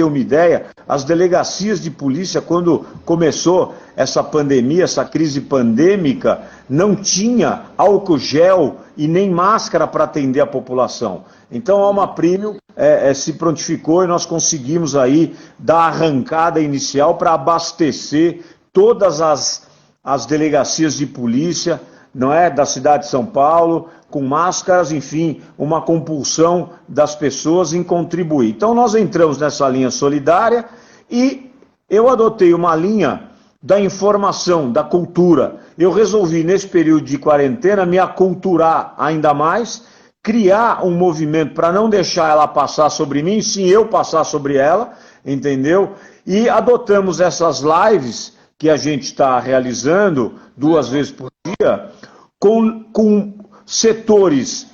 uma ideia, as delegacias de polícia, quando começou essa pandemia, essa crise pandêmica, não tinha álcool gel e nem máscara para atender a população. Então a Alma Premium se prontificou e nós conseguimos aí dar a arrancada inicial para abastecer todas as delegacias de polícia, não é, da cidade de São Paulo, com máscaras, enfim, uma compulsão das pessoas em contribuir. Então nós entramos nessa linha solidária e eu adotei uma linha da informação, da cultura. Eu resolvi, nesse período de quarentena, me aculturar ainda mais, criar um movimento para não deixar ela passar sobre mim, sim eu passar sobre ela, entendeu? E adotamos essas lives que a gente está realizando 2 vezes por dia, com setores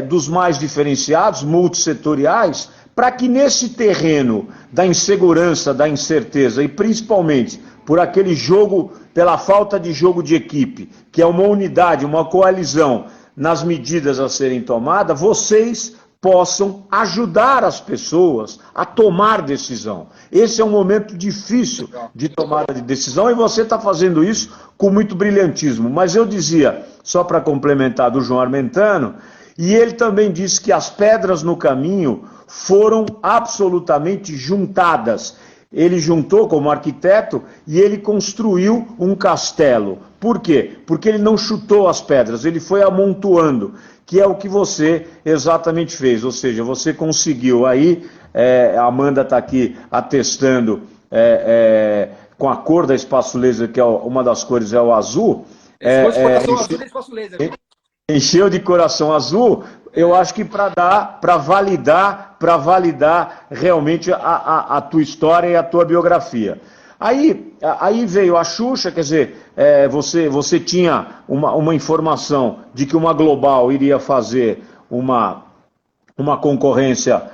dos mais diferenciados, multissetoriais, para que nesse terreno da insegurança, da incerteza e principalmente por aquele jogo, pela falta de jogo de equipe, que é uma unidade, uma coalizão nas medidas a serem tomadas, vocês possam ajudar as pessoas a tomar decisão. Esse é um momento difícil de tomada de decisão e você está fazendo isso com muito brilhantismo. Mas eu dizia, só para complementar do João Armentano, e ele também disse que as pedras no caminho foram absolutamente juntadas. Ele juntou como arquiteto e ele construiu um castelo. Por quê? Porque ele não chutou as pedras, ele foi amontoando, que é o que você exatamente fez. Ou seja, você conseguiu aí, a Amanda está aqui atestando com a cor da Espaço Laser, que é uma das cores é o azul. Encheu de coração azul, eu acho que para validar realmente a tua história e a tua biografia. Aí veio a Xuxa, quer dizer, você tinha uma informação de que uma Global iria fazer uma concorrência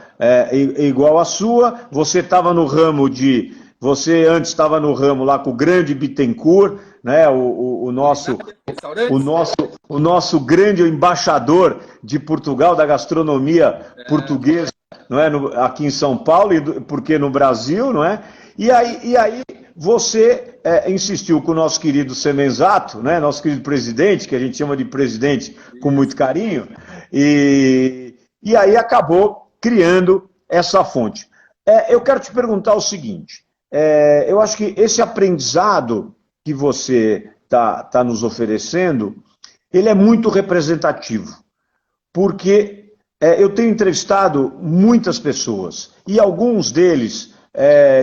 igual à sua, você estava no ramo de... Você antes estava no ramo lá com o grande Bittencourt, né, o nosso grande embaixador de Portugal, da gastronomia portuguesa, não é, aqui em São Paulo, porque no Brasil, não é? E aí você insistiu com o nosso querido Semenzato, né, nosso querido presidente, que a gente chama de presidente com muito carinho, e aí acabou criando essa fonte. Eu quero te perguntar o seguinte, eu acho que esse aprendizado que você está nos oferecendo, ele é muito representativo, porque eu tenho entrevistado muitas pessoas, e alguns deles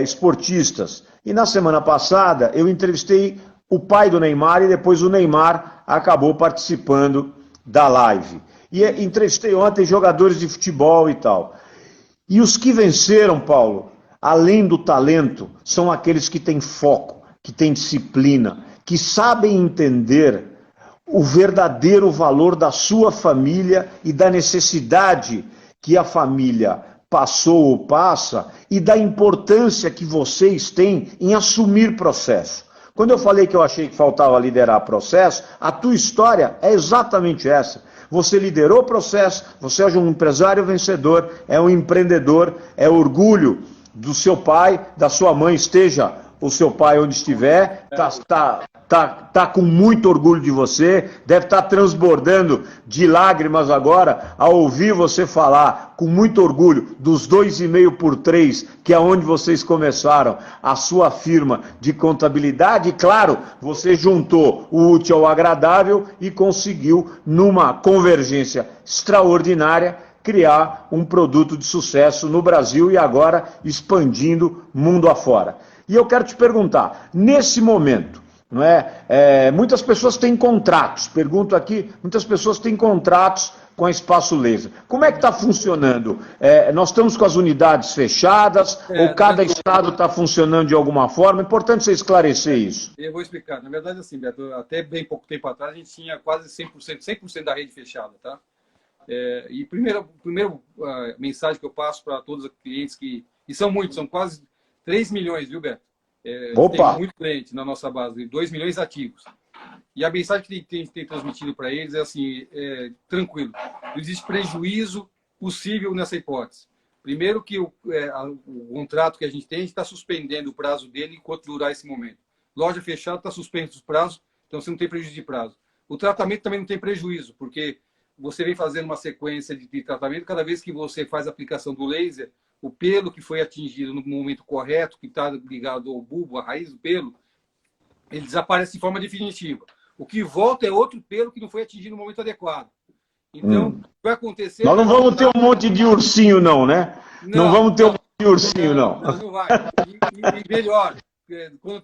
esportistas, e na semana passada eu entrevistei o pai do Neymar, e depois o Neymar acabou participando da live. E entrevistei ontem jogadores de futebol e tal. E os que venceram, Paulo, além do talento, são aqueles que têm foco, que têm disciplina, que sabem entender o verdadeiro valor da sua família e da necessidade que a família passou ou passa e da importância que vocês têm em assumir processo. Quando eu falei que eu achei que faltava liderar processo, a tua história é exatamente essa. Você liderou o processo, você é um empresário vencedor, é um empreendedor, é orgulho do seu pai, da sua mãe, esteja o seu pai onde estiver, tá com muito orgulho de você, deve estar transbordando de lágrimas agora ao ouvir você falar com muito orgulho dos 2,5 por 3, que é onde vocês começaram a sua firma de contabilidade. E claro, você juntou o útil ao agradável e conseguiu, numa convergência extraordinária, criar um produto de sucesso no Brasil e agora expandindo mundo afora. E eu quero te perguntar, nesse momento, não é? Muitas pessoas têm contratos, pergunto aqui, muitas pessoas têm contratos com a Espaço Laser. Como é que está funcionando? Nós estamos com as unidades fechadas, ou cada estado está funcionando de alguma forma? É importante você esclarecer isso. Eu vou explicar. Na verdade, assim, Beto, até bem pouco tempo atrás, a gente tinha quase 100% da rede fechada, tá? E primeira mensagem que eu passo para todos os clientes, e são muitos, são quase 3 milhões, viu, Beto? Opa! Tem muito cliente na nossa base, 2 milhões ativos. E a mensagem que tem transmitido para eles é assim, tranquilo, não existe prejuízo possível nessa hipótese. Primeiro que o contrato que a gente está suspendendo o prazo dele enquanto durar esse momento. Loja fechada, está suspenso os prazos, então você não tem prejuízo de prazo. O tratamento também não tem prejuízo, porque você vem fazendo uma sequência de tratamento, cada vez que você faz a aplicação do laser, o pelo que foi atingido no momento correto, que está ligado ao bulbo, à raiz do pelo, ele desaparece de forma definitiva. O que volta é outro pelo que não foi atingido no momento adequado. Então, o que vai acontecer... Nós não vamos ter um monte de ursinho, não, né? Não vamos ter um monte de ursinho, não. Não vai. E melhor,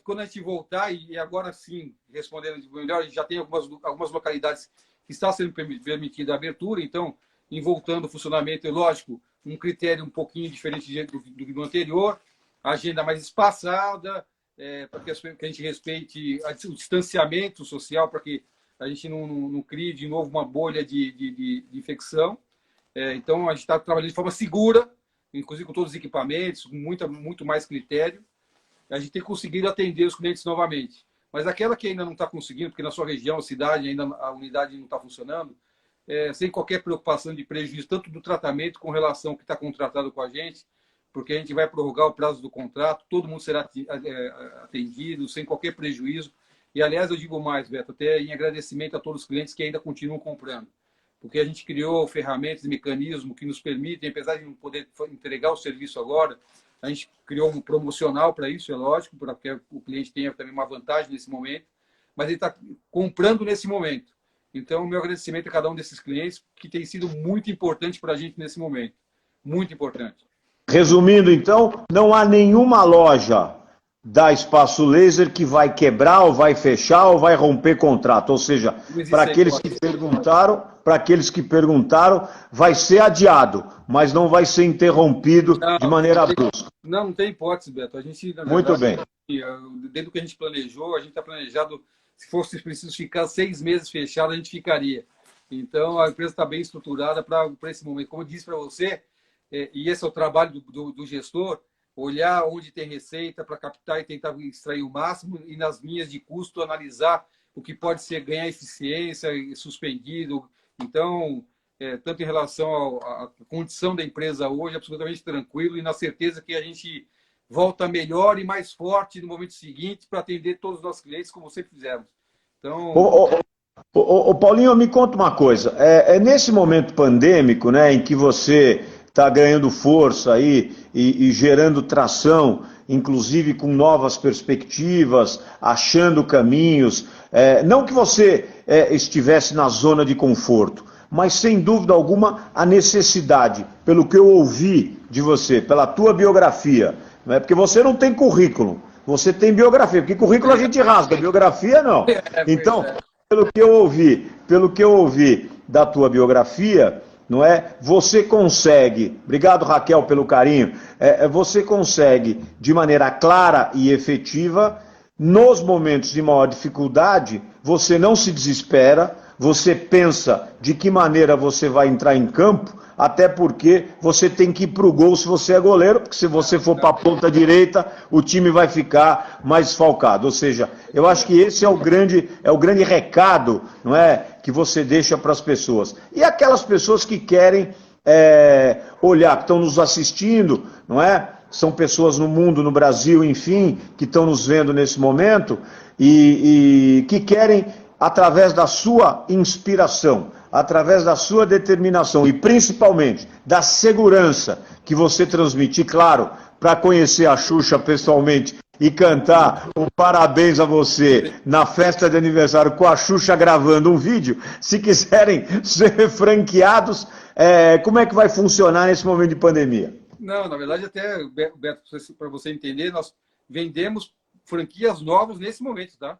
quando a gente voltar, e agora sim, respondendo melhor, a gente já tem algumas localidades que está sendo permitida a abertura, então, em voltando ao funcionamento, é lógico, um critério um pouquinho diferente do anterior, agenda mais espaçada, para que a gente respeite o distanciamento social, para que a gente não crie de novo uma bolha de infecção. Então, a gente está trabalhando de forma segura, inclusive com todos os equipamentos, com muito mais critério. A gente tem conseguido atender os clientes novamente. Mas aquela que ainda não está conseguindo, porque na sua região, cidade, ainda a unidade não está funcionando, sem qualquer preocupação de prejuízo, tanto do tratamento com relação ao que está contratado com a gente, porque a gente vai prorrogar o prazo do contrato, todo mundo será atendido, sem qualquer prejuízo. E, aliás, eu digo mais, Beto, até em agradecimento a todos os clientes que ainda continuam comprando, porque a gente criou ferramentas e mecanismos que nos permitem, apesar de não poder entregar o serviço agora, a gente criou um promocional para isso, é lógico, para que o cliente tenha também uma vantagem nesse momento, mas ele está comprando nesse momento. Então, o meu agradecimento a cada um desses clientes, que tem sido muito importante para a gente nesse momento. Muito importante. Resumindo, então, não há nenhuma loja da Espaço Laser que vai quebrar, ou vai fechar, ou vai romper contrato. Ou seja, para aqueles que perguntaram, vai ser adiado, mas não vai ser interrompido de maneira brusca. Não tem hipótese, Beto. A gente, na verdade, muito bem. Dentro do que a gente planejou, a gente está planejado, se fosse preciso ficar 6 meses fechado, a gente ficaria. Então, a empresa está bem estruturada para esse momento. Como eu disse para você, e esse é o trabalho do gestor, olhar onde tem receita para captar e tentar extrair o máximo, e nas linhas de custo analisar o que pode ser ganhar eficiência, suspendido. Então, tanto em relação à condição da empresa hoje, absolutamente tranquilo e na certeza que a gente volta melhor e mais forte no momento seguinte para atender todos os nossos clientes, como sempre fizemos. Então... Paulinho, me conta uma coisa. É nesse momento pandêmico, né, em que você está ganhando força aí e gerando tração, inclusive com novas perspectivas, achando caminhos. Não que você estivesse na zona de conforto, mas sem dúvida alguma a necessidade, pelo que eu ouvi de você, pela tua biografia, né, porque você não tem currículo, você tem biografia, porque currículo a gente rasga, biografia não. Então, pelo que eu ouvi da tua biografia, não é? Você consegue, obrigado Raquel pelo carinho, você consegue de maneira clara e efetiva, nos momentos de maior dificuldade, você não se desespera, você pensa de que maneira você vai entrar em campo, até porque você tem que ir para o gol se você é goleiro, porque se você for para a ponta direita, o time vai ficar mais desfalcado. Ou seja, eu acho que esse é o grande recado, não é, que você deixa para as pessoas. E aquelas pessoas que querem olhar, que estão nos assistindo, não é? São pessoas no mundo, no Brasil, enfim, que estão nos vendo nesse momento e que querem, através da sua inspiração, através da sua determinação e principalmente da segurança que você transmite, e claro, para conhecer a Xuxa pessoalmente e cantar um parabéns a você na festa de aniversário com a Xuxa gravando um vídeo, se quiserem ser franqueados, como é que vai funcionar nesse momento de pandemia? Não, na verdade, até, Beto, para você entender, nós vendemos franquias novas nesse momento, tá?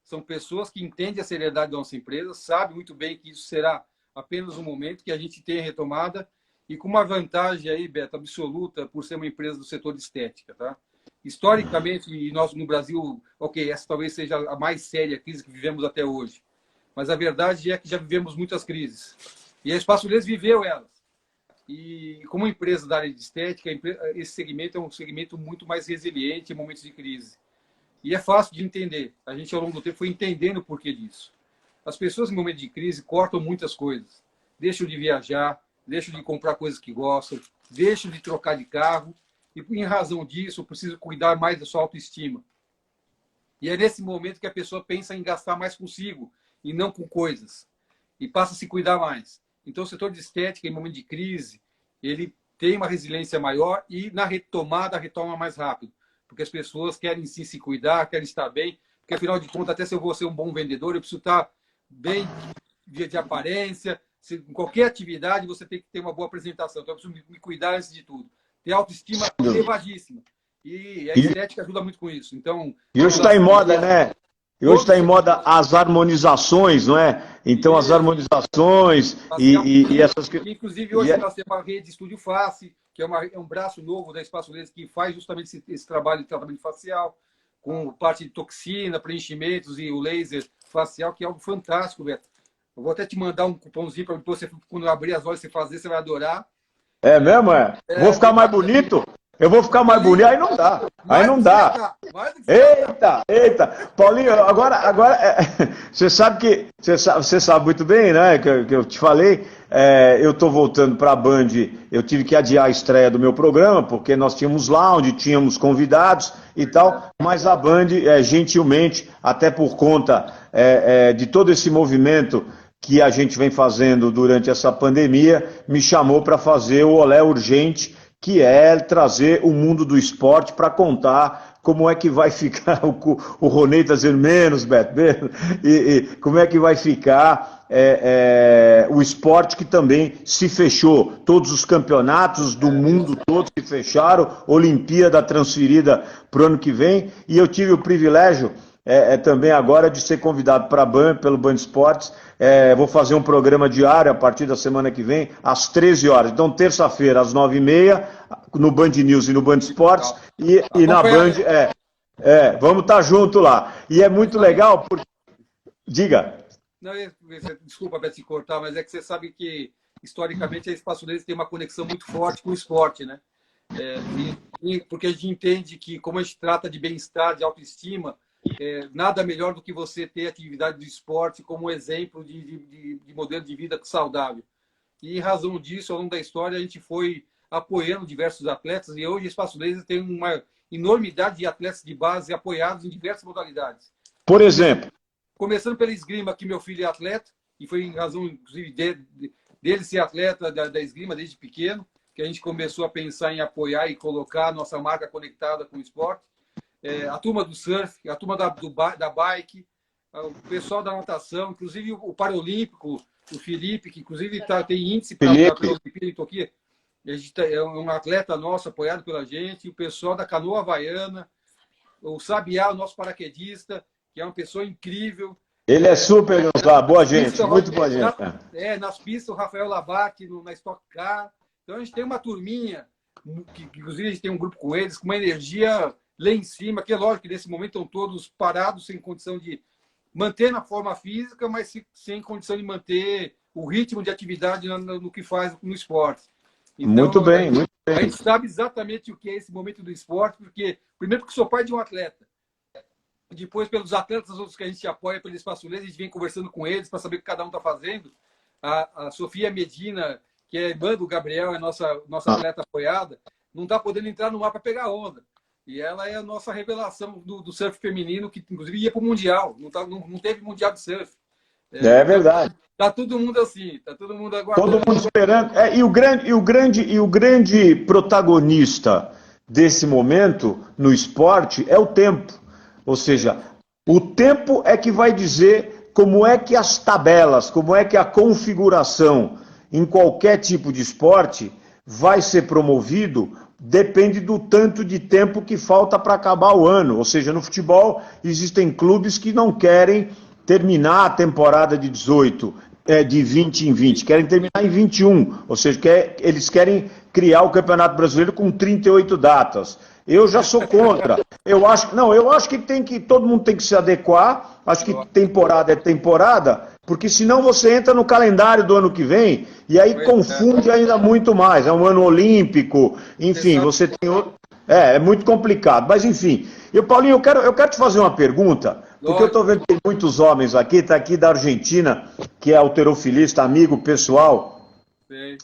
São pessoas que entendem a seriedade da nossa empresa, sabem muito bem que isso será apenas um momento, que a gente tem a retomada, e com uma vantagem aí, Beto, absoluta, por ser uma empresa do setor de estética, tá? Historicamente, e nós no Brasil, ok, essa talvez seja a mais séria crise que vivemos até hoje, mas a verdade é que já vivemos muitas crises. E a Espaço Laser viveu elas. E como empresa da área de estética, esse segmento é um segmento muito mais resiliente em momentos de crise. E é fácil de entender. A gente, ao longo do tempo, foi entendendo o porquê disso. As pessoas, em momento de crise, cortam muitas coisas. Deixam de viajar, deixam de comprar coisas que gostam, deixam de trocar de carro. E, em razão disso, eu preciso cuidar mais da sua autoestima. E é nesse momento que a pessoa pensa em gastar mais consigo e não com coisas. E passa a se cuidar mais. Então, o setor de estética, em momento de crise, ele tem uma resiliência maior e, na retomada, retoma mais rápido. Porque as pessoas querem sim se cuidar, querem estar bem, porque afinal de contas, até se eu vou ser um bom vendedor, eu preciso estar bem de aparência. Em qualquer atividade, você tem que ter uma boa apresentação. Então, eu preciso me cuidar antes de tudo. Ter autoestima elevadíssima. E a estética ajuda muito com isso. Então, e hoje está em moda, né? E hoje está em moda as harmonizações, não é? Então, as harmonizações e essas... Inclusive, hoje nós temos a rede Estúdio Face, que é um braço novo da Espaço Laser que faz justamente esse trabalho de tratamento facial, com parte de toxina, preenchimentos e o laser facial, que é algo fantástico, Beto. Eu vou até te mandar um cupomzinho para você, quando abrir as olhos, você fazer, você vai adorar. É mesmo, é? Vou ficar mais bonito? Eu vou ficar mais bonito, aí não dá. Aí não dá. Eita. Paulinho, agora você sabe você sabe muito bem, né? Que eu te falei. Eu estou voltando para a Band. Eu tive que adiar a estreia do meu programa porque nós tínhamos lounge, tínhamos convidados e tal. Mas a Band, gentilmente, até por conta de todo esse movimento que a gente vem fazendo durante essa pandemia, me chamou para fazer o Olé Urgente, que é trazer o mundo do esporte para contar como é que vai ficar, o Ronei está dizendo menos, Beto, e como é que vai ficar o esporte que também se fechou, todos os campeonatos do mundo todos se fecharam, Olimpíada transferida para o ano que vem, e eu tive o privilégio também agora de ser convidado para a Band, pelo Band Esportes. Vou fazer um programa diário a partir da semana que vem, às 13 horas. Então, terça-feira, às 9h30, no Band News e no Band Esportes, e na Band, vamos estar junto lá. E é muito legal, porque... Diga. Não, desculpa, Beto, se cortar, mas é que você sabe que, historicamente, a Espaço Laser tem uma conexão muito forte com o esporte, né? Porque a gente entende que, como a gente trata de bem-estar, de autoestima, nada melhor do que você ter atividade do esporte como exemplo de modelo de vida saudável. E em razão disso, ao longo da história, a gente foi apoiando diversos atletas e hoje o Espaço Laser tem uma enormidade de atletas de base apoiados em diversas modalidades. Por exemplo? Começando pela esgrima, que meu filho é atleta, e foi em razão, inclusive, dele ser atleta da esgrima desde pequeno, que a gente começou a pensar em apoiar e colocar a nossa marca conectada com o esporte. A turma do surf, a turma da bike, o pessoal da natação, inclusive o Paralímpico, o Felipe, que inclusive tem índice para a Olimpíada em Toquia. É um atleta nosso, apoiado pela gente, o pessoal da canoa havaiana, o Sabiá, o nosso paraquedista, que é uma pessoa incrível. Ele é super, boa gente, muito boa gente. Nas pistas, o Rafael Labate, na Stock Car. Então a gente tem uma turminha, que inclusive a gente tem um grupo com eles, com uma energia lá em cima, que é lógico que nesse momento estão todos parados, sem condição de manter na forma física, mas sem condição de manter o ritmo de atividade no que faz no esporte. Então, muito bem, muito bem. A gente sabe exatamente o que é esse momento do esporte, porque, primeiro, que sou pai de um atleta, depois, pelos atletas outros que a gente apoia pelo Espaço Laser, a gente vem conversando com eles para saber o que cada um está fazendo. A Sofia Medina, que é irmã do Gabriel, é nossa atleta apoiada, não está podendo entrar no mar para pegar onda. E ela é a nossa revelação do surf feminino, que inclusive ia para o Mundial. Não teve Mundial de Surf. É verdade. Está todo mundo assim, está todo mundo aguardando. Todo mundo esperando. E o grande protagonista desse momento no esporte é o tempo. Ou seja, o tempo é que vai dizer como é que as tabelas, como é que a configuração em qualquer tipo de esporte vai ser promovido. Depende do tanto de tempo que falta para acabar o ano. Ou seja, no futebol existem clubes que não querem terminar a temporada de 18, de 20 em 20, querem terminar em 21. Ou seja, eles querem criar o Campeonato Brasileiro com 38 datas. Eu já sou contra. Eu acho que todo mundo tem que se adequar. Acho que temporada é temporada, porque senão você entra no calendário do ano que vem e aí confunde ainda muito mais. É um ano olímpico, enfim, você tem outro. É muito complicado. Mas enfim, Paulinho, eu quero te fazer uma pergunta, porque eu estou vendo que tem muitos homens aqui, está aqui da Argentina, que é halterofilista, amigo pessoal. De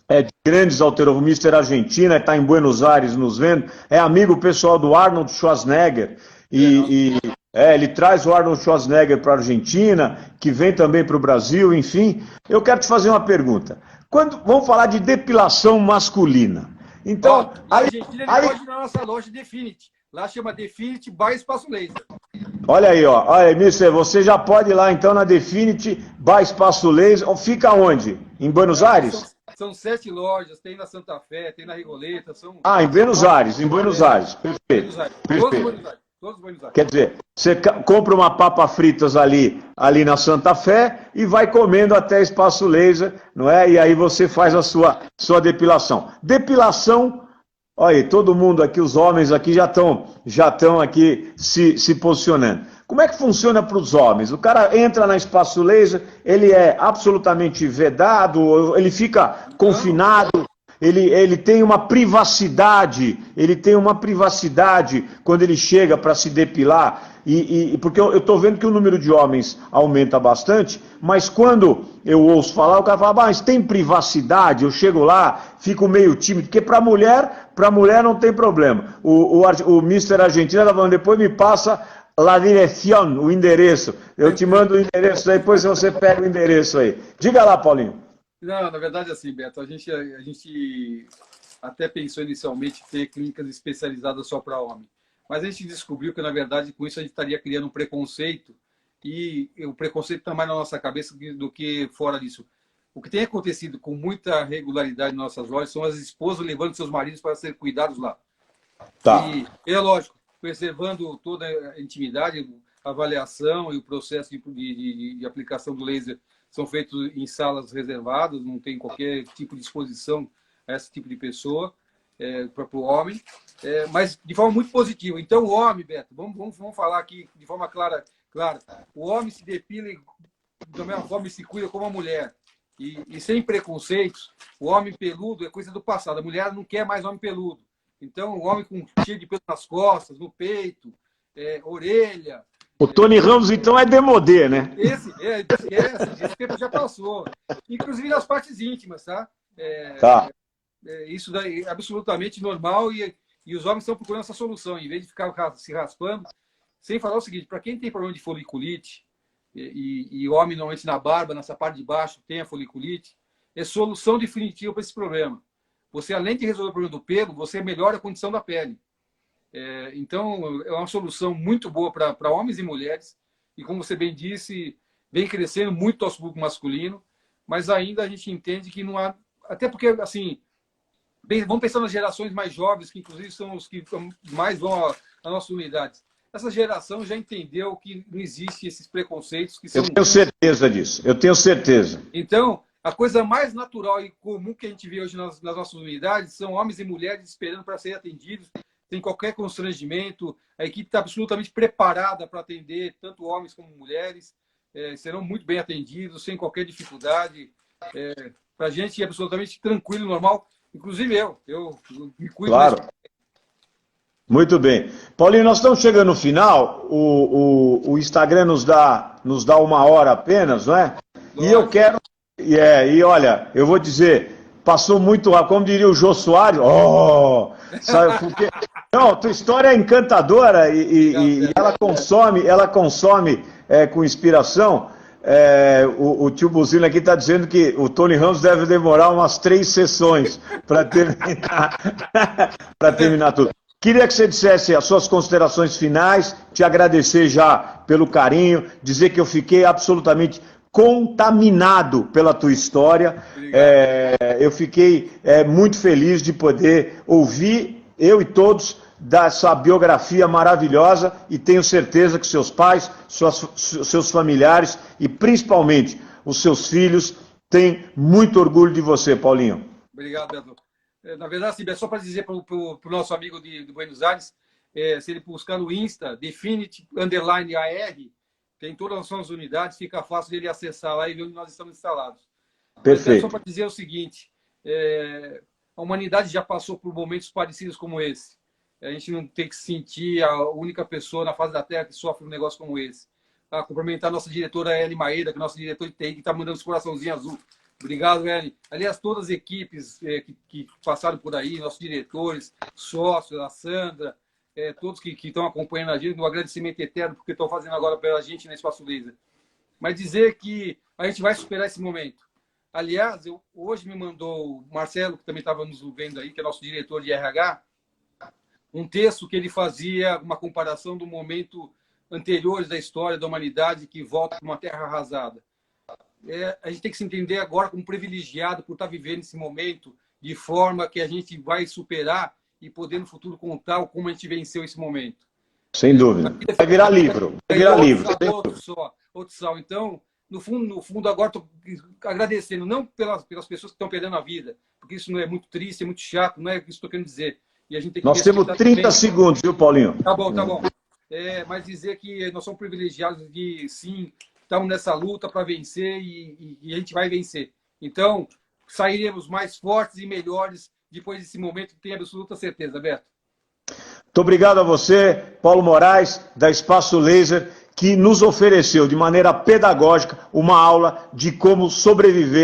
grandes halterofilistas, Mister Argentina, está em Buenos Aires nos vendo, é amigo pessoal do Arnold Schwarzenegger, ele traz o Arnold Schwarzenegger para a Argentina, que vem também para o Brasil, enfim. Eu quero te fazer uma pergunta. Vamos falar de depilação masculina. Então, na Argentina ele pode ir na nossa loja Definity. Lá chama Definity by Espaço Laser. Olha aí, ó. Olha aí, Mister, você já pode ir lá então na Definity by Espaço Laser. Fica onde? Em Buenos Aires? São 7 lojas, tem na Santa Fé, tem na Rigoleta. Em Buenos Aires, perfeito. Todos Buenos Aires. Quer dizer, você compra uma papa fritas ali na Santa Fé e vai comendo até Espaço Laser, não é? E aí você faz a sua depilação. Depilação, olha aí, todo mundo aqui, os homens aqui já estão aqui se posicionando. Como é que funciona para os homens? O cara entra na Espaço Laser, ele é absolutamente vedado, ele fica confinado, ele tem uma privacidade, quando ele chega para se depilar, porque eu estou vendo que o número de homens aumenta bastante, mas quando eu ouço falar, o cara fala, mas tem privacidade, eu chego lá, fico meio tímido, porque para mulher não tem problema. O Mister Argentina está falando, depois me passa la direção, o endereço. Eu te mando o endereço, depois você pega o endereço aí. Diga lá, Paulinho. Não, na verdade, assim, Beto, a gente até pensou inicialmente em ter clínicas especializadas só para homem. Mas a gente descobriu que, na verdade, com isso a gente estaria criando um preconceito, e o preconceito está mais na nossa cabeça do que fora disso. O que tem acontecido com muita regularidade nas nossas lojas são as esposas levando seus maridos para serem cuidados lá. Tá. E é lógico, preservando toda a intimidade, a avaliação e o processo de aplicação do laser são feitos em salas reservadas, não tem qualquer tipo de exposição a esse tipo de pessoa, para o homem, mas de forma muito positiva. Então, o homem, Beto, vamos falar aqui de forma clara, o homem se depila da mesma forma e se cuida como a mulher. E sem preconceitos, o homem peludo é coisa do passado. A mulher não quer mais homem peludo. Então, o homem cheio de pelo nas costas, no peito, orelha. O Tony Ramos, então, é demodê, né? Esse tempo já passou. Inclusive nas partes íntimas, tá? Tá. Isso daí é absolutamente normal e os homens estão procurando essa solução, em vez de ficar se raspando. Sem falar o seguinte, para quem tem problema de foliculite, e homem normalmente na barba, nessa parte de baixo, tem a foliculite, é solução definitiva para esse problema. Você, além de resolver o problema do pelo, você melhora a condição da pele. Então, é uma solução muito boa para homens e mulheres. E, como você bem disse, vem crescendo muito nosso público masculino, mas ainda a gente entende que não há... Até porque, assim, vamos pensar nas gerações mais jovens, que inclusive são os que mais vão às nossas unidades. Essa geração já entendeu que não existe esses preconceitos que são... Eu tenho certeza disso, eu tenho certeza. Então, a coisa mais natural e comum que a gente vê hoje nas nossas unidades são homens e mulheres esperando para serem atendidos, sem qualquer constrangimento. A equipe está absolutamente preparada para atender tanto homens como mulheres, serão muito bem atendidos, sem qualquer dificuldade. Para a gente é absolutamente tranquilo, normal. Inclusive eu me cuido. Claro. Muito bem. Paulinho, nós estamos chegando no final, o Instagram nos dá 1 hora apenas, não é? Lógico. E eu quero... E olha, eu vou dizer, passou muito rápido, como diria o Jô Soares, sabe, porque... Não, tua história é encantadora e ela consome com inspiração. O tio Buzino aqui está dizendo que o Tony Ramos deve demorar umas 3 sessões para terminar tudo. Queria que você dissesse as suas considerações finais, te agradecer já pelo carinho, dizer que eu fiquei absolutamente contaminado pela tua história. Eu fiquei muito feliz de poder ouvir, eu e todos, dessa biografia maravilhosa, e tenho certeza que seus pais, seus familiares e principalmente os seus filhos têm muito orgulho de você, Paulinho. Obrigado, Beto. Na verdade, assim, é só para dizer para o nosso amigo de Buenos Aires, se ele buscar no Insta, Definity_AR, tem todas as nossas unidades, fica fácil de ele acessar lá e ver onde nós estamos instalados. Perfeito. Só para dizer o seguinte, a humanidade já passou por momentos parecidos como esse. A gente não tem que se sentir a única pessoa na face da Terra que sofre um negócio como esse. Cumprimentar a nossa diretora Eli Maeda, que é nossa diretora de TI, que está mandando esse coraçãozinho azul. Obrigado, Eli. Aliás, todas as equipes que passaram por aí, nossos diretores, sócios, a Sandra, todos que estão acompanhando a gente, um agradecimento eterno porque estão fazendo agora pela gente na Espaço Laser. Mas dizer que a gente vai superar esse momento. Aliás, hoje me mandou o Marcelo, que também estava nos vendo aí, que é nosso diretor de RH, um texto que ele fazia uma comparação do momento anteriores da história da humanidade que volta para uma terra arrasada. A gente tem que se entender agora como privilegiado por estar vivendo esse momento de forma que a gente vai superar e poder no futuro contar como a gente venceu esse momento. Sem dúvida. Vai virar livro. Vai virar livro. Outro sal. Então, no fundo agora estou agradecendo, não pelas pessoas que estão perdendo a vida, porque isso não é muito triste, é muito chato, não é isso que estou querendo dizer. E a gente tem que nós temos 30 segundos, viu, Paulinho? Tá bom. Mas dizer que nós somos privilegiados de, sim, estamos nessa luta para vencer e a gente vai vencer. Então, sairemos mais fortes e melhores depois desse momento, tenho absoluta certeza, Beto. Muito obrigado a você, Paulo Moraes, da Espaço Laser, que nos ofereceu de maneira pedagógica uma aula de como sobreviver